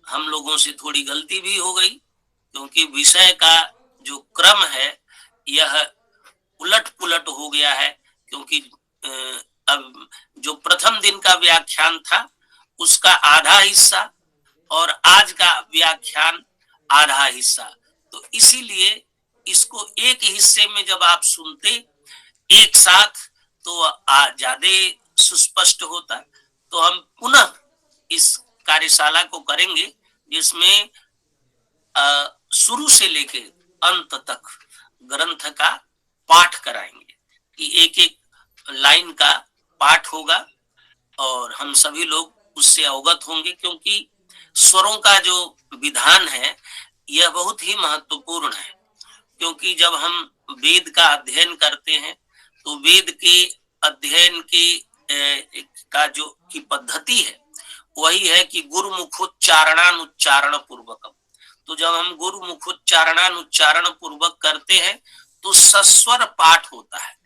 हम लोगों से थोड़ी गलती भी हो गई, क्योंकि विषय का जो क्रम है यह उलट पुलट हो गया है। क्योंकि अब जो प्रथम दिन का व्याख्यान था उसका आधा हिस्सा और आज का व्याख्यान आधा हिस्सा, तो इसीलिए इसको एक हिस्से में जब आप सुनते एक साथ तो ज्यादा सुस्पष्ट होता। तो हम पुनः इस कार्यशाला को करेंगे जिसमें शुरू से लेकर अंत तक ग्रंथ का पाठ कराएंगे कि एक एक लाइन का पाठ होगा और हम सभी लोग उससे अवगत होंगे, क्योंकि स्वरों का जो विधान है यह बहुत ही महत्वपूर्ण है। क्योंकि जब हम वेद का अध्ययन करते हैं तो वेद के अध्ययन का जो की पद्धति है वही है कि गुरुमुखोच्चारणानुच्चारण पूर्वकम। तो जब हम गुरुमुखोच्चारणानुच्चारण पूर्वक करते हैं तो सस्वर पाठ होता है।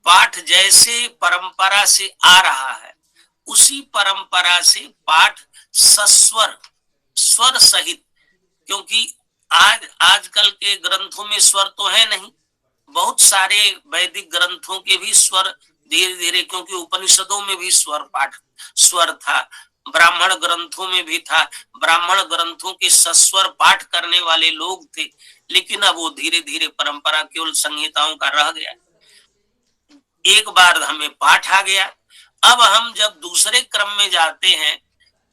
पाठ जैसे परंपरा से आ रहा है उसी परंपरा से पाठ सस्वर स्वर सहित, क्योंकि आजकल के ग्रंथों में स्वर तो है नहीं, बहुत सारे वैदिक ग्रंथों के भी स्वर धीरे धीरे, क्योंकि उपनिषदों में भी स्वर था, ब्राह्मण ग्रंथों में भी था, ब्राह्मण ग्रंथों के सस्वर पाठ करने वाले लोग थे, लेकिन अब वो धीरे धीरे परंपरा केवल संहिताओं का रह गया। एक बार हमें पाठ आ गया, अब हम जब दूसरे क्रम में जाते हैं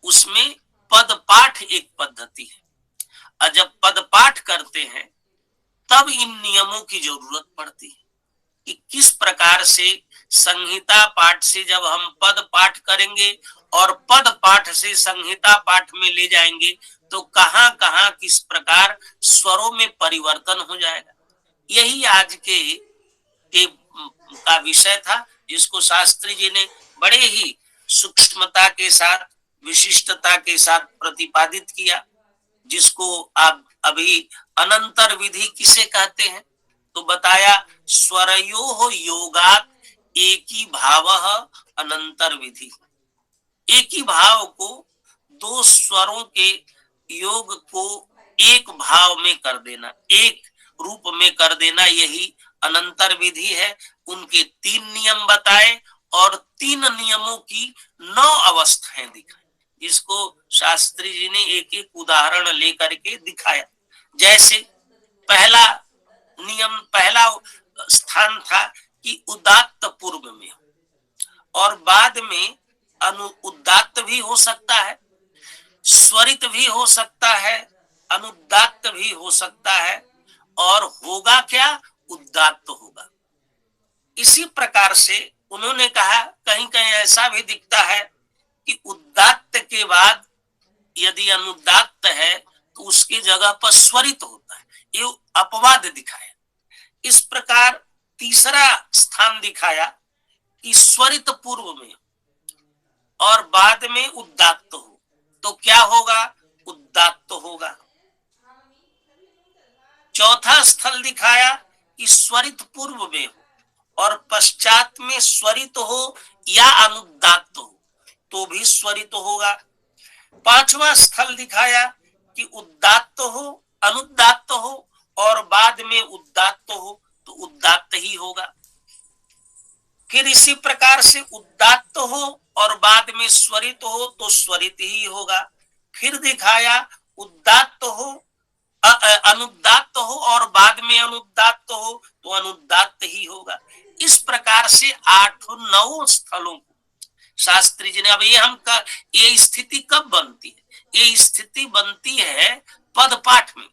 उसमें पद पाठ एक पद्धति है, और जब पद पाठ करते हैं तब इन नियमों की जरूरत पड़ती है कि किस प्रकार से संहिता पाठ से जब हम पद पाठ करेंगे और पद पाठ से संहिता पाठ में ले जाएंगे तो कहां कहां किस प्रकार स्वरों में परिवर्तन हो जाएगा। यही आज के का विषय था, जिसको शास्त्री जी ने बड़े ही सूक्ष्मता के साथ विशिष्टता के साथ प्रतिपादित किया, जिसको आप अभी अनंतर विधि किसे कहते हैं तो बताया स्वरयोः योगात् एकी भावः अनंतर विधि। एक ही भाव को दो स्वरों के योग को एक भाव में कर देना, एक रूप में कर देना, यही अनंतर विधि है। उनके 3 नियम बताए और 3 नियमों की 9 अवस्थाएं दिखाई, जिसको शास्त्री जी ने एक एक उदाहरण लेकर के दिखाया। जैसे पहला नियम, पहला स्थान था कि उदात्त पूर्व में और बाद में उदात्त भी हो सकता है, स्वरित भी हो सकता है, अनुदात्त भी हो सकता है, और होगा क्या, उदात्त होगा। इसी प्रकार से उन्होंने कहा कहीं कहीं ऐसा भी दिखता है कि उदात्त के बाद यदि अनुदात्त है तो उसकी जगह पर स्वरित होता है, ये अपवाद दिखाया। इस प्रकार तीसरा स्थान दिखाया कि स्वरित पूर्व में और बाद में उदात्त हो तो क्या होगा, उदात्त होगा। चौथा स्थल दिखाया कि स्वरित पूर्व में हो और पश्चात में स्वरित हो या अनुदात्त हो तो भी स्वरित होगा। पांचवा स्थल दिखाया कि उदात्त हो, अनुदात्त हो और बाद में उदात्त हो तो उदात्त ही होगा। फिर इसी प्रकार से उदात्त हो और बाद में स्वरित हो तो स्वरित ही होगा। फिर दिखाया उदात्त हो, अनुदात्त हो और बाद में अनुदात्त हो तो अनुदात्त ही होगा। इस प्रकार से 8-9 स्थलों को शास्त्री जी ने, अब ये स्थिति कब बनती है? ये स्थिति बनती है पद पाठ में,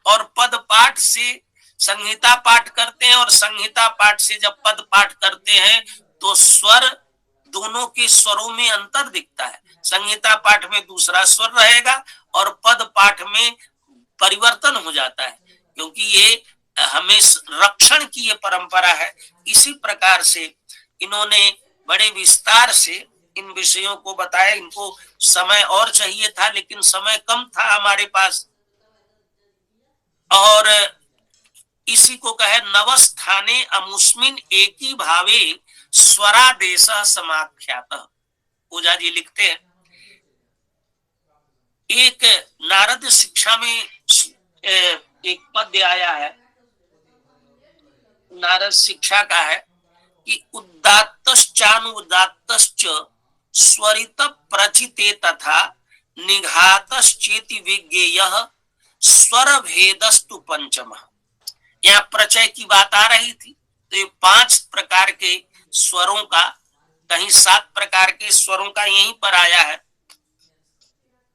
और पद पाठ से संहिता पाठ करते हैं, और संहिता पाठ से जब पद पाठ करते हैं तो स्वर, दोनों के स्वरों में अंतर दिखता है। संहिता पाठ में दूसरा स्वर रहेगा और पद पाठ में परिवर्तन हो जाता है, क्योंकि ये हमें रक्षण की ये परंपरा है। इसी प्रकार से इन्होंने बड़े विस्तार से इन विषयों को बताया। इनको समय और चाहिए था लेकिन समय कम था हमारे पास, और इसी को कहे नवस्थाने अमुस्मिन एकी भावे स्वरादेश समाख्यातः। ओझा जी लिखते हैं, एक नारद शिक्षा में एक पद्य आया है, नारद शिक्षा का है कि उदात्तश्चानुदात्तश्च स्वरित प्रचिते तथा निघातश्चेति विज्ञेयः स्वर भेदस्तु पंचमः। यहाँ प्रचय की बात आ रही थी, तो ये 5 प्रकार के स्वरों का, कहीं 7 प्रकार के स्वरों का यहीं पर आया है।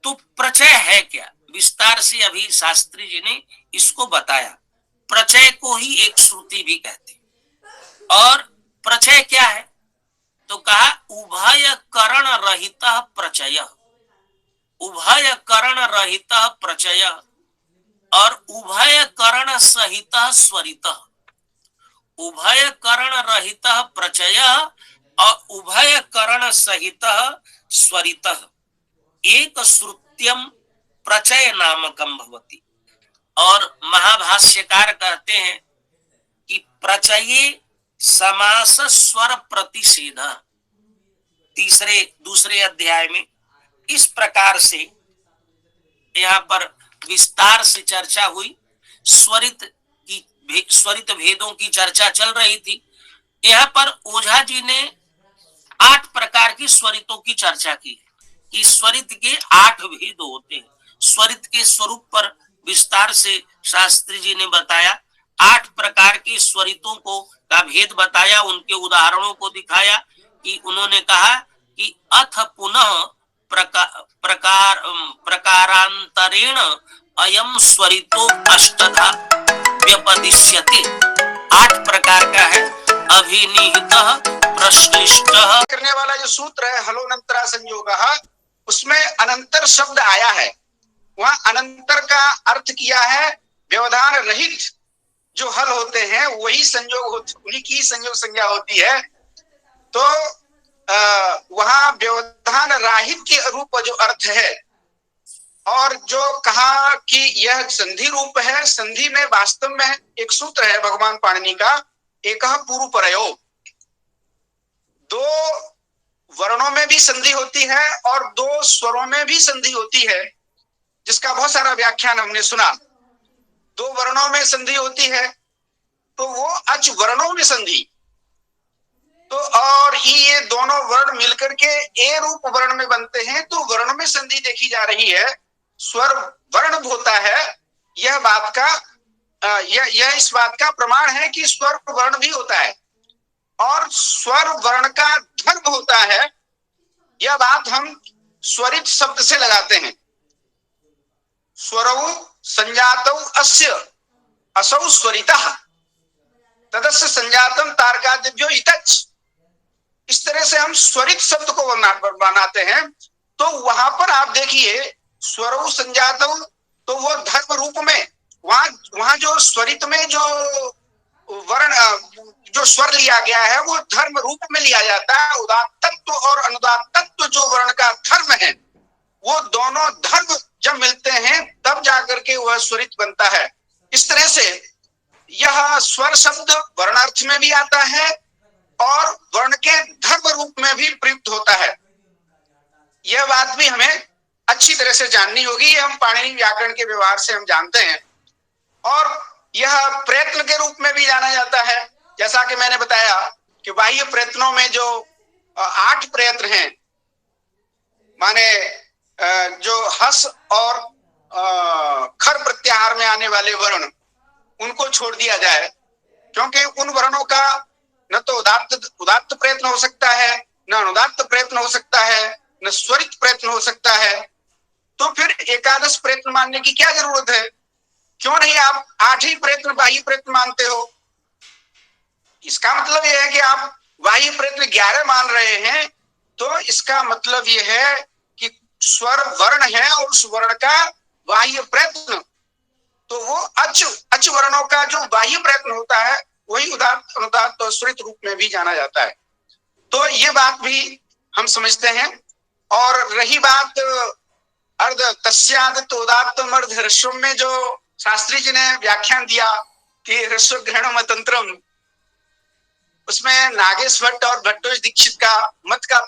तो प्रचय है क्या? विस्तार से अभी शास्त्री जी ने इसको बताया। प्रचय को ही एक श्रुति भी कहते। और प्रचय क्या है? तो कहा उभय करण रहित प्रचय, उभय करण रहित प्रचय और उभय करण सहित स्वरित। उभय करण रहित प्रचय और उभय करण सहित स्वरित एक श्रुत्यम प्रचय नामकम भवति। और महाभाष्यकार कहते हैं कि प्रचये समास स्वर प्रतिषेध, दूसरे अध्याय में इस प्रकार से यहाँ पर विस्तार से चर्चा हुई। स्वरित भेदों की चर्चा चल रही थी। यहाँ पर ओझा जी ने 8 प्रकार की स्वरितों की चर्चा की कि स्वरित के 8 भेद होते हैं। स्वरित के स्वरूप पर विस्तार से शास्त्री जी ने बताया। 8 प्रकार के स्वरितों को का भेद बताया, उनके उदाहरणों को दिखाया कि उन्होंने कहा कि अथ पुनः प्रकारांतरेण अयम स्वरितो अष्टधा व्यपदिश्यते। 8 प्रकार का है। अभिनिहितः, प्रश्लिष्टः करने वाला जो सूत्र है हलोनंतरा संयोगः, उसमें अनंतर शब्द आया है। वहां अनंतर का अर्थ किया है व्यवधान रहित जो हल होते हैं वही संयोग उन्हीं की संयोग संज्ञा होती है। तो वहां व्यवधान राहित के रूप जो अर्थ है, और जो कहा कि यह संधि रूप है, संधि में वास्तव में एक सूत्र है भगवान पाणिनि का, एक पूर्व परयो। 2 वर्णों में भी संधि होती है और 2 स्वरों में भी संधि होती है, जिसका बहुत सारा व्याख्यान हमने सुना। 2 वर्णों में संधि होती है तो वो अच वर्णों में संधि, तो और ये दोनों वर्ण मिलकर के ए रूप वर्ण में बनते हैं, तो वर्ण में संधि देखी जा रही है। स्वर वर्ण होता है, यह बात का यह इस बात का प्रमाण है कि स्वर वर्ण भी होता है और स्वर वर्ण का धर्म होता है। यह बात हम स्वरित शब्द से लगाते हैं। स्वरौ संजातौ अस्य असौ स्वरितः तदस्य संजातम तार्कादिभ्यो इतच। इस तरह से हम स्वरित शब्द को बनाते हैं। तो वहां पर आप देखिए स्वरौ संजातौ, तो वो धर्म रूप में, वहां जो स्वरित में जो वर्ण जो स्वर लिया गया है वो धर्म रूप में लिया जाता है। उदात्त तत्व और अनुदात्त तत्व जो वर्ण का धर्म है, वो दोनों धर्म जब मिलते हैं तब जाकर के वह स्वरित बनता है। इस तरह से यह स्वर शब्द वर्णार्थ में भी आता है और वर्ण के धर्म रूप में भी प्रयुक्त होता है। यह बात भी हमें अच्छी तरह से जाननी होगी। ये हम पाणिनि व्याकरण के व्यवहार से हम जानते हैं। और यह प्रयत्न के रूप में भी जाना जाता है। जैसा कि मैंने बताया कि बाह्य प्रयत्नों में जो 8 प्रयत्न हैं, माने जो हस और खर प्रत्याहार में आने वाले वर्ण, उनको छोड़ दिया जाए, क्योंकि उन वर्णों का न तो उदात्त प्रयत्न हो सकता है, न अनुदात्त प्रयत्न हो सकता है, न स्वरित प्रयत्न हो सकता है। तो फिर एकादश प्रयत्न मानने की क्या जरूरत है? क्यों नहीं आप 8 ही प्रयत्न बाह्य प्रयत्न मानते हो? इसका मतलब यह है कि आप बाह्य प्रयत्न 11 मान रहे हैं, तो इसका मतलब यह है कि स्वर वर्ण है और उस वर्ण का बाह्य प्रयत्न, तो वो अच वर्णों का जो बाह्य प्रयत्न होता है वही उदात्त अनुदात्त और स्वरित रूप में भी जाना जाता है। तो ये बात भी हम समझते हैं। और रही बात अर्ध तस्याद उदात्त अर्ध ह्रस्व में जो शास्त्री जी ने व्याख्यान दिया कि ह्रस्व ग्रहणम तंत्रम, उसमें नागेश भट्ट और भट्टोजी दीक्षित का मत का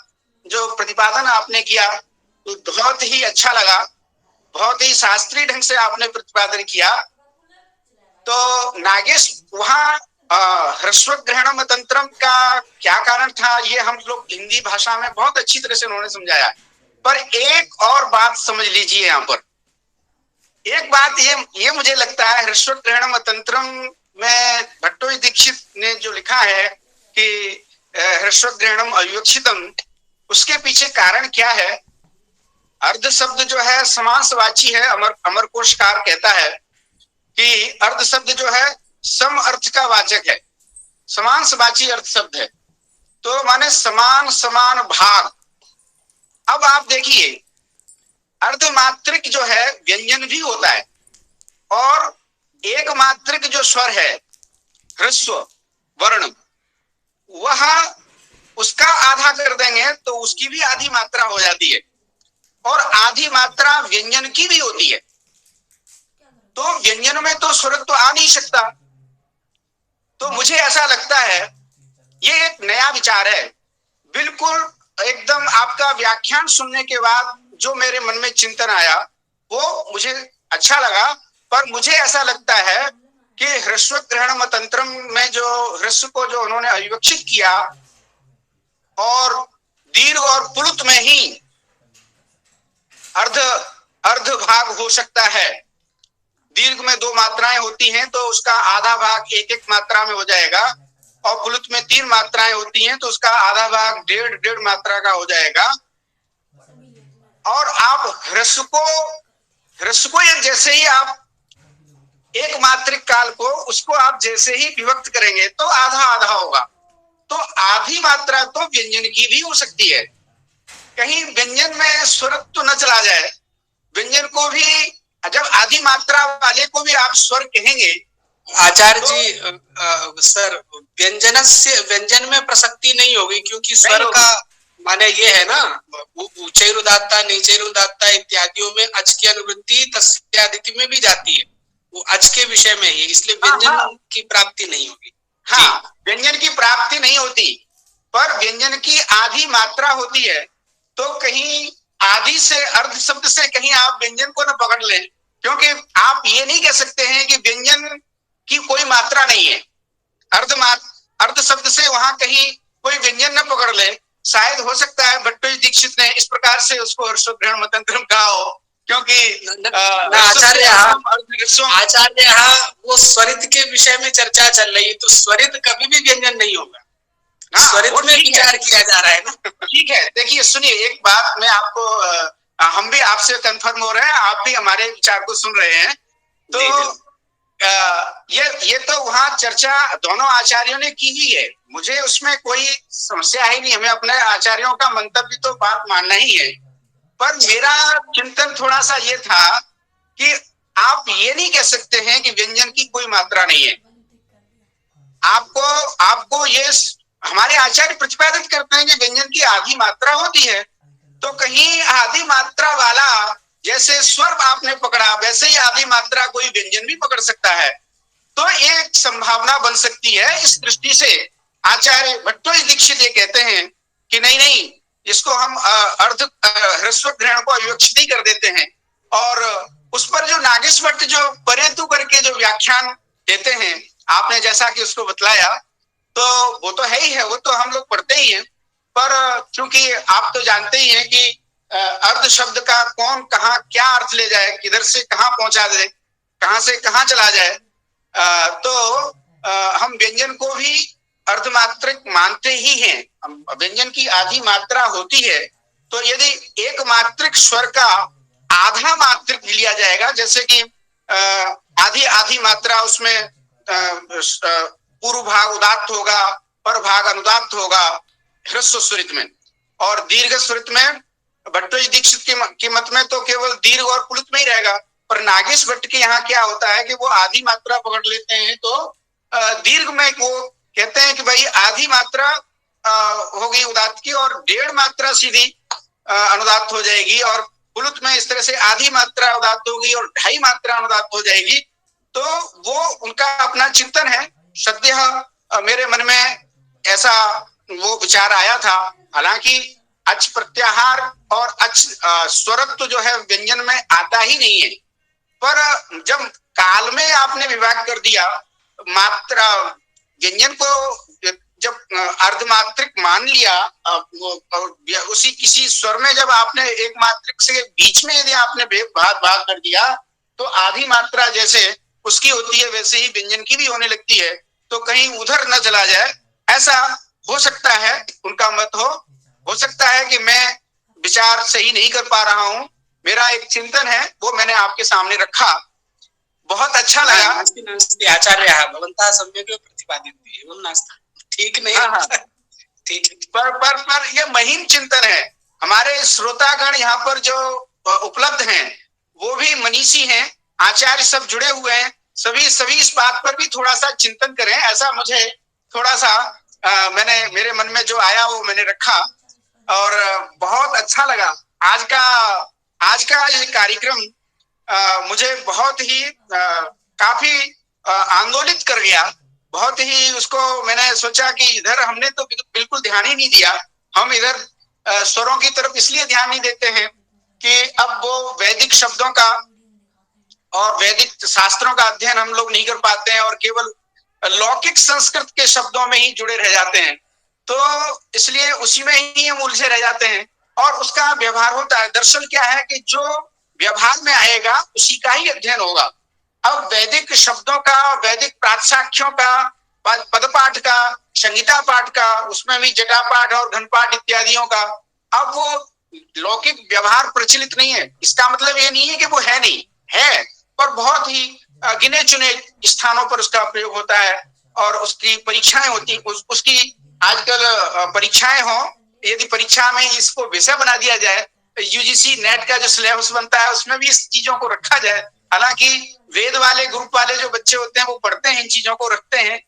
जो प्रतिपादन आपने किया, तो बहुत ही अच्छा लगा। बहुत ही शास्त्रीय ढंग से आपने प्रतिपादन किया। तो नागेश वहां ह्रस्व ग्रहणम तंत्रम का क्या कारण था, ये हम लोग हिंदी भाषा में बहुत अच्छी तरह से उन्होंने समझाया। पर एक और बात समझ लीजिए, यहाँ पर एक बात ये मुझे लगता है, ह्रस्व ग्रहणम तंत्रम में भट्टोजी दीक्षित ने जो लिखा है कि ह्रस्व ग्रहणम अविवक्षितम, उसके पीछे कारण क्या है? अर्ध शब्द जो है समासवाची है। अमरकोशकार कहता है कि अर्ध शब्द जो है सम अर्थ का वाचक है, समांसवाची अर्थ शब्द है, तो माने समान समान भाग। अब आप देखिए, अर्धमात्रिक जो है व्यंजन भी होता है, और एक मात्रिक जो स्वर है ह्रस्व वर्ण, वह उसका आधा कर देंगे तो उसकी भी आधी मात्रा हो जाती है, और आधी मात्रा व्यंजन की भी होती है। तो व्यंजन में तो स्वर तो आ नहीं सकता। तो मुझे ऐसा लगता है, ये एक नया विचार है, बिल्कुल एकदम आपका व्याख्यान सुनने के बाद जो मेरे मन में चिंतन आया वो मुझे अच्छा लगा। पर मुझे ऐसा लगता है कि ह्रस्व ग्रहण तंत्र में जो ह्रस्व को जो उन्होंने अविवक्षित किया, और दीर्घ और पुलुत में ही अर्ध भाग हो सकता है। दीर्घ में 2 मात्राएं होती हैं तो उसका आधा भाग एक मात्रा में हो जाएगा, और पुलुत में 3 मात्राएं होती हैं तो उसका आधा भाग डेढ़ मात्रा का हो जाएगा। और आप ह्रस्व को जैसे ही आप एक मात्रिक काल को उसको आप जैसे ही विभक्त करेंगे तो आधा आधा होगा। तो आधी मात्रा तो व्यंजन की भी हो सकती है। कहीं व्यंजन में स्वर तो न चला जाए, व्यंजन को भी जब आधी मात्रा वाले को भी आप स्वर कहेंगे। आचार्य जी सर, व्यंजन में प्रसक्ति नहीं होगी, क्योंकि स्वर का माने ये है ना, उच्चैरुदात्ता नीचैरुदात्ता इत्यादियों में अच की अनुवृत्ति तस्यादिति में भी जाती है, वो अच के विषय में ही, इसलिए व्यंजन की प्राप्ति नहीं होगी। हाँ, व्यंजन की प्राप्ति नहीं होती, पर व्यंजन की आधी मात्रा होती है। तो कहीं आदि से अर्ध शब्द से कहीं आप व्यंजन को न पकड़ लें, क्योंकि आप ये नहीं कह सकते हैं कि व्यंजन की कोई मात्रा नहीं है। अर्ध शब्द से वहां कहीं कोई व्यंजन न पकड़ ले। शायद हो सकता है भट्टोजी दीक्षित ने इस प्रकार से उसको ह्रस्व ग्रहण मतंत्रम कहा हो, क्योंकि आचार्य यहाँ वो स्वरित के विषय में चर्चा चल रही है, तो स्वरित कभी भी व्यंजन नहीं होगा। स्वरित में विचार किया जा रहा है ना। ठीक है, देखिए सुनिए, एक बात मैं आपको, हम भी आपसे कंफर्म हो रहे हैं, आप भी हमारे विचार को सुन रहे हैं। तो ये तो वहाँ चर्चा दोनों आचार्यों ने की ही है, मुझे उसमें कोई समस्या ही नहीं। हमें अपने आचार्यों का मंतव्य तो बात मानना ही है। पर मेरा चिंतन थोड़ा सा ये था कि आप ये नहीं कह सकते हैं कि व्यंजन की कोई मात्रा नहीं है। आपको ये हमारे आचार्य प्रतिपादित करते हैं कि व्यंजन की आधी मात्रा होती है। तो कहीं आधी मात्रा वाला जैसे स्वर आपने पकड़ा वैसे ही आधी मात्रा कोई व्यंजन भी पकड़ सकता है। तो एक संभावना बन सकती है। इस दृष्टि से आचार्य भट्टोजी दीक्षित ये कहते हैं कि नहीं नहीं, इसको हम अर्ध ह्रस्व ग्रहण को अविवक्षित ही कर देते हैं। और उस पर जो नागेश भट्ट जो परेतु करके जो व्याख्यान देते हैं, आपने जैसा कि उसको बतलाया, तो वो तो है ही है, वो तो हम लोग पढ़ते ही हैं। पर क्योंकि आप तो जानते ही हैं कि अर्ध शब्द का कौन कहाँ क्या अर्थ ले जाए, किधर से कहाँ पहुंचा दे, कहाँ से कहाँ चला जाए, तो हम व्यंजन को भी अर्धमात्रिक मानते ही हैं। व्यंजन की आधी मात्रा होती है, तो यदि एक मात्रिक स्वर का आधा मात्रिक लिया जाएगा, जैसे कि आधी आधी मात्रा, उसमें पूर्व भाग उदात्त होगा, पर भाग अनुदात्त होगा ह्रस्व स्वरित में, और दीर्घ स्वरित में भट्टोजी दीक्षित के मत में तो केवल दीर्घ और पुलित में ही रहेगा। पर नागेश भट्ट के यहाँ क्या होता है कि वो आधी मात्रा पकड़ लेते हैं, तो दीर्घ में वो कहते हैं कि भाई आधी मात्रा हो गई उदात्त की और 1.5 मात्रा सीधी अनुदात्त हो जाएगी, और पुलित में इस तरह से आधी मात्रा उदात्त होगी और 2.5 मात्रा अनुदात्त हो जाएगी। तो वो उनका अपना चिंतन है। सद्य मेरे मन में ऐसा वो विचार आया था। हालांकि अच प्रत्याहार और अच स्वरत्व जो है व्यंजन में आता ही नहीं है, पर जब काल में आपने विभाग कर दिया, मात्रा व्यंजन को जब अर्धमात्रिक मान लिया, उसी किसी स्वर में जब आपने एक मात्रिक से बीच में यदि आपने भाग कर दिया, तो आधी मात्रा जैसे उसकी होती है वैसे ही व्यंजन की भी होने लगती है। तो कहीं उधर न चला जाए, ऐसा हो सकता है उनका मत हो सकता है कि मैं विचार सही नहीं कर पा रहा हूं। मेरा एक चिंतन है, वो मैंने आपके सामने रखा। बहुत अच्छा लगा। आचार्य भवन्तः सम्यक् प्रतिपादित, ठीक नहीं? ठीक। पर ये महीन चिंतन है। हमारे श्रोतागण यहाँ पर जो उपलब्ध हैं वो भी मनीषी हैं, आचार्य सब जुड़े हुए हैं। सभी इस बात पर भी थोड़ा सा चिंतन करें, ऐसा मुझे थोड़ा सा मैंने मेरे मन में जो आया वो मैंने रखा, और बहुत अच्छा लगा। आज का ये कार्यक्रम मुझे बहुत ही काफी आंदोलित कर गया। बहुत ही उसको मैंने सोचा कि इधर हमने तो बिल्कुल ध्यान ही नहीं दिया। हम इधर स्वरों की तरफ इसलिए ध्यान नहीं देते हैं कि अब वो वैदिक शब्दों का और वैदिक शास्त्रों का अध्ययन हम लोग नहीं कर पाते हैं और केवल लौकिक संस्कृत के शब्दों में ही जुड़े रह जाते हैं। तो इसलिए उसी में ही हम उलझे रह जाते हैं और उसका व्यवहार होता है। दरअसल क्या है कि जो व्यवहार में आएगा उसी का ही अध्ययन होगा। अब वैदिक शब्दों का, वैदिक प्रातिशाख्यों का, पदपाठ का, संगीता पाठ का, उसमें भी जटा पाठ और घन पाठ इत्यादियों का, अब वो लौकिक व्यवहार प्रचलित नहीं है। इसका मतलब ये नहीं है कि वो है नहीं है, पर बहुत ही गिने चुने स्थानों पर उसका प्रयोग होता है और उसकी परीक्षाएं होती, उसकी आजकल परीक्षाएं हो, यदि परीक्षा में इसको विषय बना दिया जाए, यूजीसी नेट का जो सिलेबस बनता है उसमें भी इस चीजों को रखा जाए। हालांकि वेद वाले ग्रुप वाले जो बच्चे होते हैं वो पढ़ते हैं, इन चीजों को रखते हैं,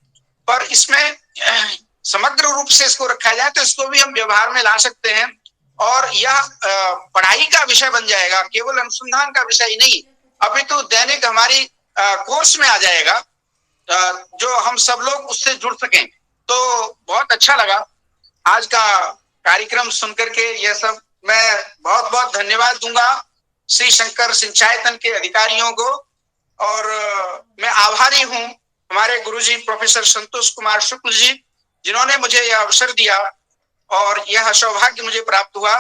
पर इसमें समग्र रूप से इसको रखा जाए तो इसको भी हम व्यवहार में ला सकते हैं और यह पढ़ाई का विषय बन जाएगा, केवल अनुसंधान का विषय ही नहीं, अभी तो दैनिक हमारी कोर्स में आ जाएगा, जो हम सब लोग उससे जुड़ सकें। तो बहुत अच्छा लगा आज का कार्यक्रम सुनकर के। यह सब मैं बहुत बहुत धन्यवाद दूंगा श्री शंकर सिंचायतन के अधिकारियों को, और मैं आभारी हूं हमारे गुरुजी प्रोफेसर संतोष कुमार शुक्ल जी, जिन्होंने मुझे यह अवसर दिया और यह सौभाग्य मुझे प्राप्त हुआ।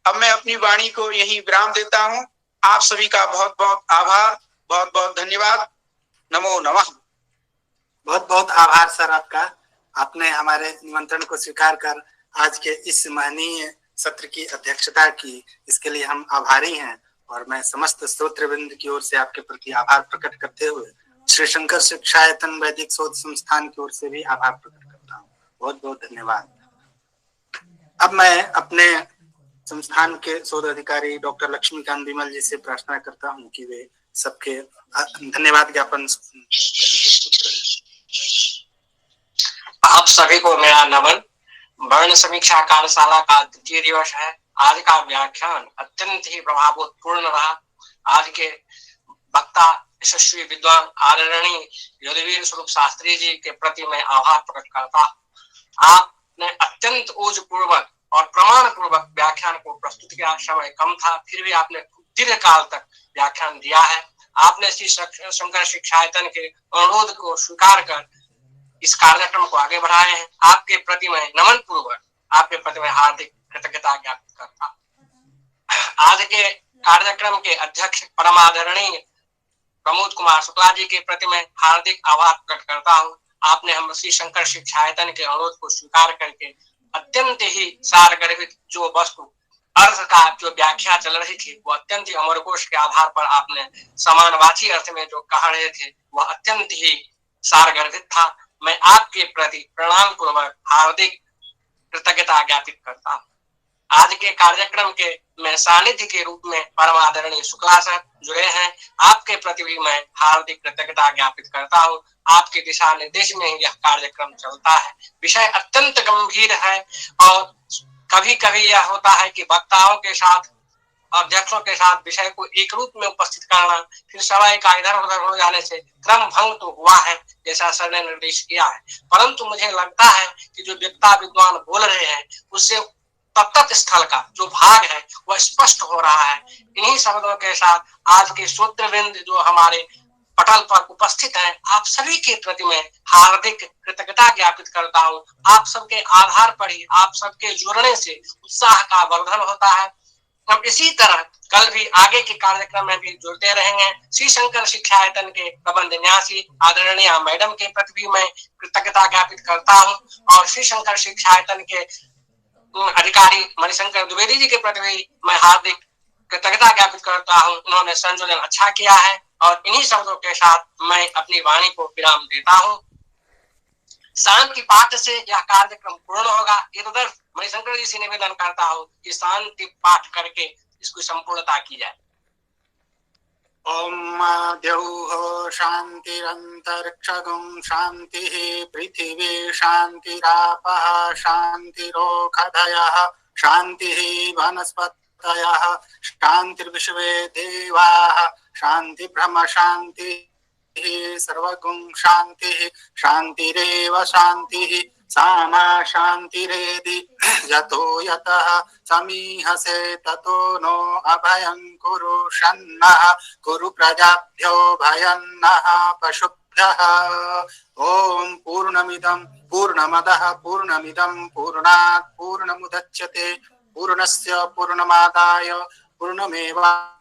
अब मैं अपनी वाणी को यहीं विराम देता हूं। आप सभी का बहुत बहुत आभार, बहुत बहुत धन्यवाद। नमो नमः। बहुत बहुत आभार सर आपका। आपने हमारे निमंत्रण को स्वीकार कर आज के इस महनीय सत्र की अध्यक्षता की, इसके लिए हम आभारी हैं। और मैं समस्त श्रोतृवृंद की ओर से आपके प्रति आभार प्रकट करते हुए श्री शंकर शिक्षायतन वैदिक शोध संस्थान की ओर से भी आभार प्रकट करता हूँ। बहुत बहुत धन्यवाद। अब मैं अपने संस्थान के शोध अधिकारी डॉक्टर लक्ष्मीकांत विमल जी से प्रार्थना करता हूँ कि वे सबके धन्यवाद ज्ञापन। आप सभी को मेरा नमन। वर्ण समीक्षा कार्यशाला का 2य दिवस है। आज का व्याख्यान अत्यंत ही प्रभावपूर्ण रहा। आज के वक्ता यशस्वी विद्वान आदरणीय युद्धवीर स्वरूप शास्त्री जी के प्रति मैं आभार प्रकट करता हूँ। आपने अत्यंत ओज पूर्वक और प्रमाण पूर्वक व्याख्यान को प्रस्तुत किया। समय कम था, फिर भी आपने दीर्घ काल तक व्याख्यान दिया है। आपने श्री शंकर शिक्षायतन के अनुरोध को स्वीकार कर इस कार्यक्रम को आगे बढ़ाए हैं। आपके प्रति मैं नमन पूर्वक आपके प्रति मैं हार्दिक कृतज्ञता ज्ञापित करता हूँ। आज के कार्यक्रम के अध्यक्ष परमादरणीय प्रमोद कुमार शुक्ला जी के प्रति मैं हार्दिक आभार प्रकट करता हूँ। आपने हम श्री शंकर शिक्षायतन के अनुरोध को स्वीकार करके अत्यंत ही सारगर्भित जो वस्तु अर्थ का जो व्याख्या चल रही थी वो अत्यंत ही अमरकोश के आधार पर आपने समानवाची अर्थ में जो कह रहे थे वह अत्यंत ही सारगर्भित था। मैं आपके प्रति प्रणाम पूर्वक हार्दिक कृतज्ञता ज्ञापित करता हूँ। आज के कार्यक्रम के मैं सानिध्य के रूप में परम आदरणीय शुक्ला सर जुड़े हैं। आपके प्रति भी मैं हार्दिक कृतज्ञता ज्ञापित करता हूँ। आपके दिशा निर्देश में यह कार्यक्रम चलता है। विषय अत्यंत गंभीर है और कभी कभी यह होता है कि वक्ताओं के साथ अध्यक्षों के साथ विषय को एक रूप में उपस्थित करना, फिर समय का इधर उधर हो जाने से क्रम भंग तो हुआ है जैसा सर ने निर्देश किया है, परंतु मुझे लगता है कि जो वक्ता विद्वान बोल रहे हैं उससे तत्त स्थल का जो भाग है वह स्पष्ट हो रहा है। इन्हीं शब्दों के साथ आज के श्रोतृवृंद जो हमारे पटल पर उपस्थित हैं, आप सभी के प्रति मैं हार्दिक कृतज्ञता ज्ञापित करता हूँ। आप सबके आधार पर ही, आप सबके जुड़ने से उत्साह का वर्धन होता है। हम इसी तरह कल भी आगे के कार्यक्रम में भी जुड़ते रहेंगे। श्री शंकर शिक्षायतन के प्रबंध न्यासी आदरणीय मैडम के प्रति भी मैं कृतज्ञता ज्ञापित करता हूँ और श्री शंकर शिक्षायतन के अधिकारी मणिशंकर द्विवेदी जी के प्रति भी मैं हार्दिक कृतज्ञता ज्ञापित करता हूँ। उन्होंने संयोजन अच्छा किया है और इन्हीं शब्दों के साथ मैं अपनी वाणी को विराम देता हूँ। शांति पाठ से यह कार्यक्रम पूर्ण होगा। इधर मणिशंकर जी से निवेदन करता हूँ कि शांति पाठ करके इसकी संपूर्णता की जाए। ओम द्यौः शान्तिरन्तरिक्षगुं शान्तिः पृथिवी शान्तिरापः शान्तिरोषधयः शान्तिः वनस्पतयः शान्तिर्विश्वे देवाः शान्ति ब्रह्म शान्तिः सर्वगुं शान्तिः शान्तिरेव शान्तिः सामा शान्तिरेधि यतो यतः समीहसे ततो नो अभयं कुरु शन्नः कुरु प्रजाभ्यो भयन्नः पशुभ्यः। ओम पूर्णमिदं पूर्णमदः पूर्णमिदं पूर्णात् पूर्णमुदच्यते पूर्णस्य पूर्णमादाय पूर्णमेवावशिष्यते।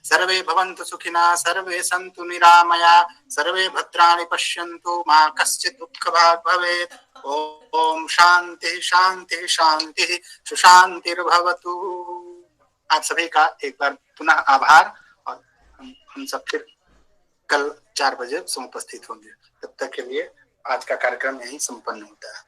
सर्वे भवन्तु सुखिनः सर्वे सन्तु निरामया सर्वे भद्राणि पश्यन्तु मा कश्चित् दुःखभाग् भवेत्। ओम शांति शांति शांति सुशांतिर्भवतु। आप सभी का एक बार पुनः आभार और हम सब फिर कल 4 बजे उपस्थित होंगे। तब तक के लिए आज का कार्यक्रम यहीं संपन्न होता है।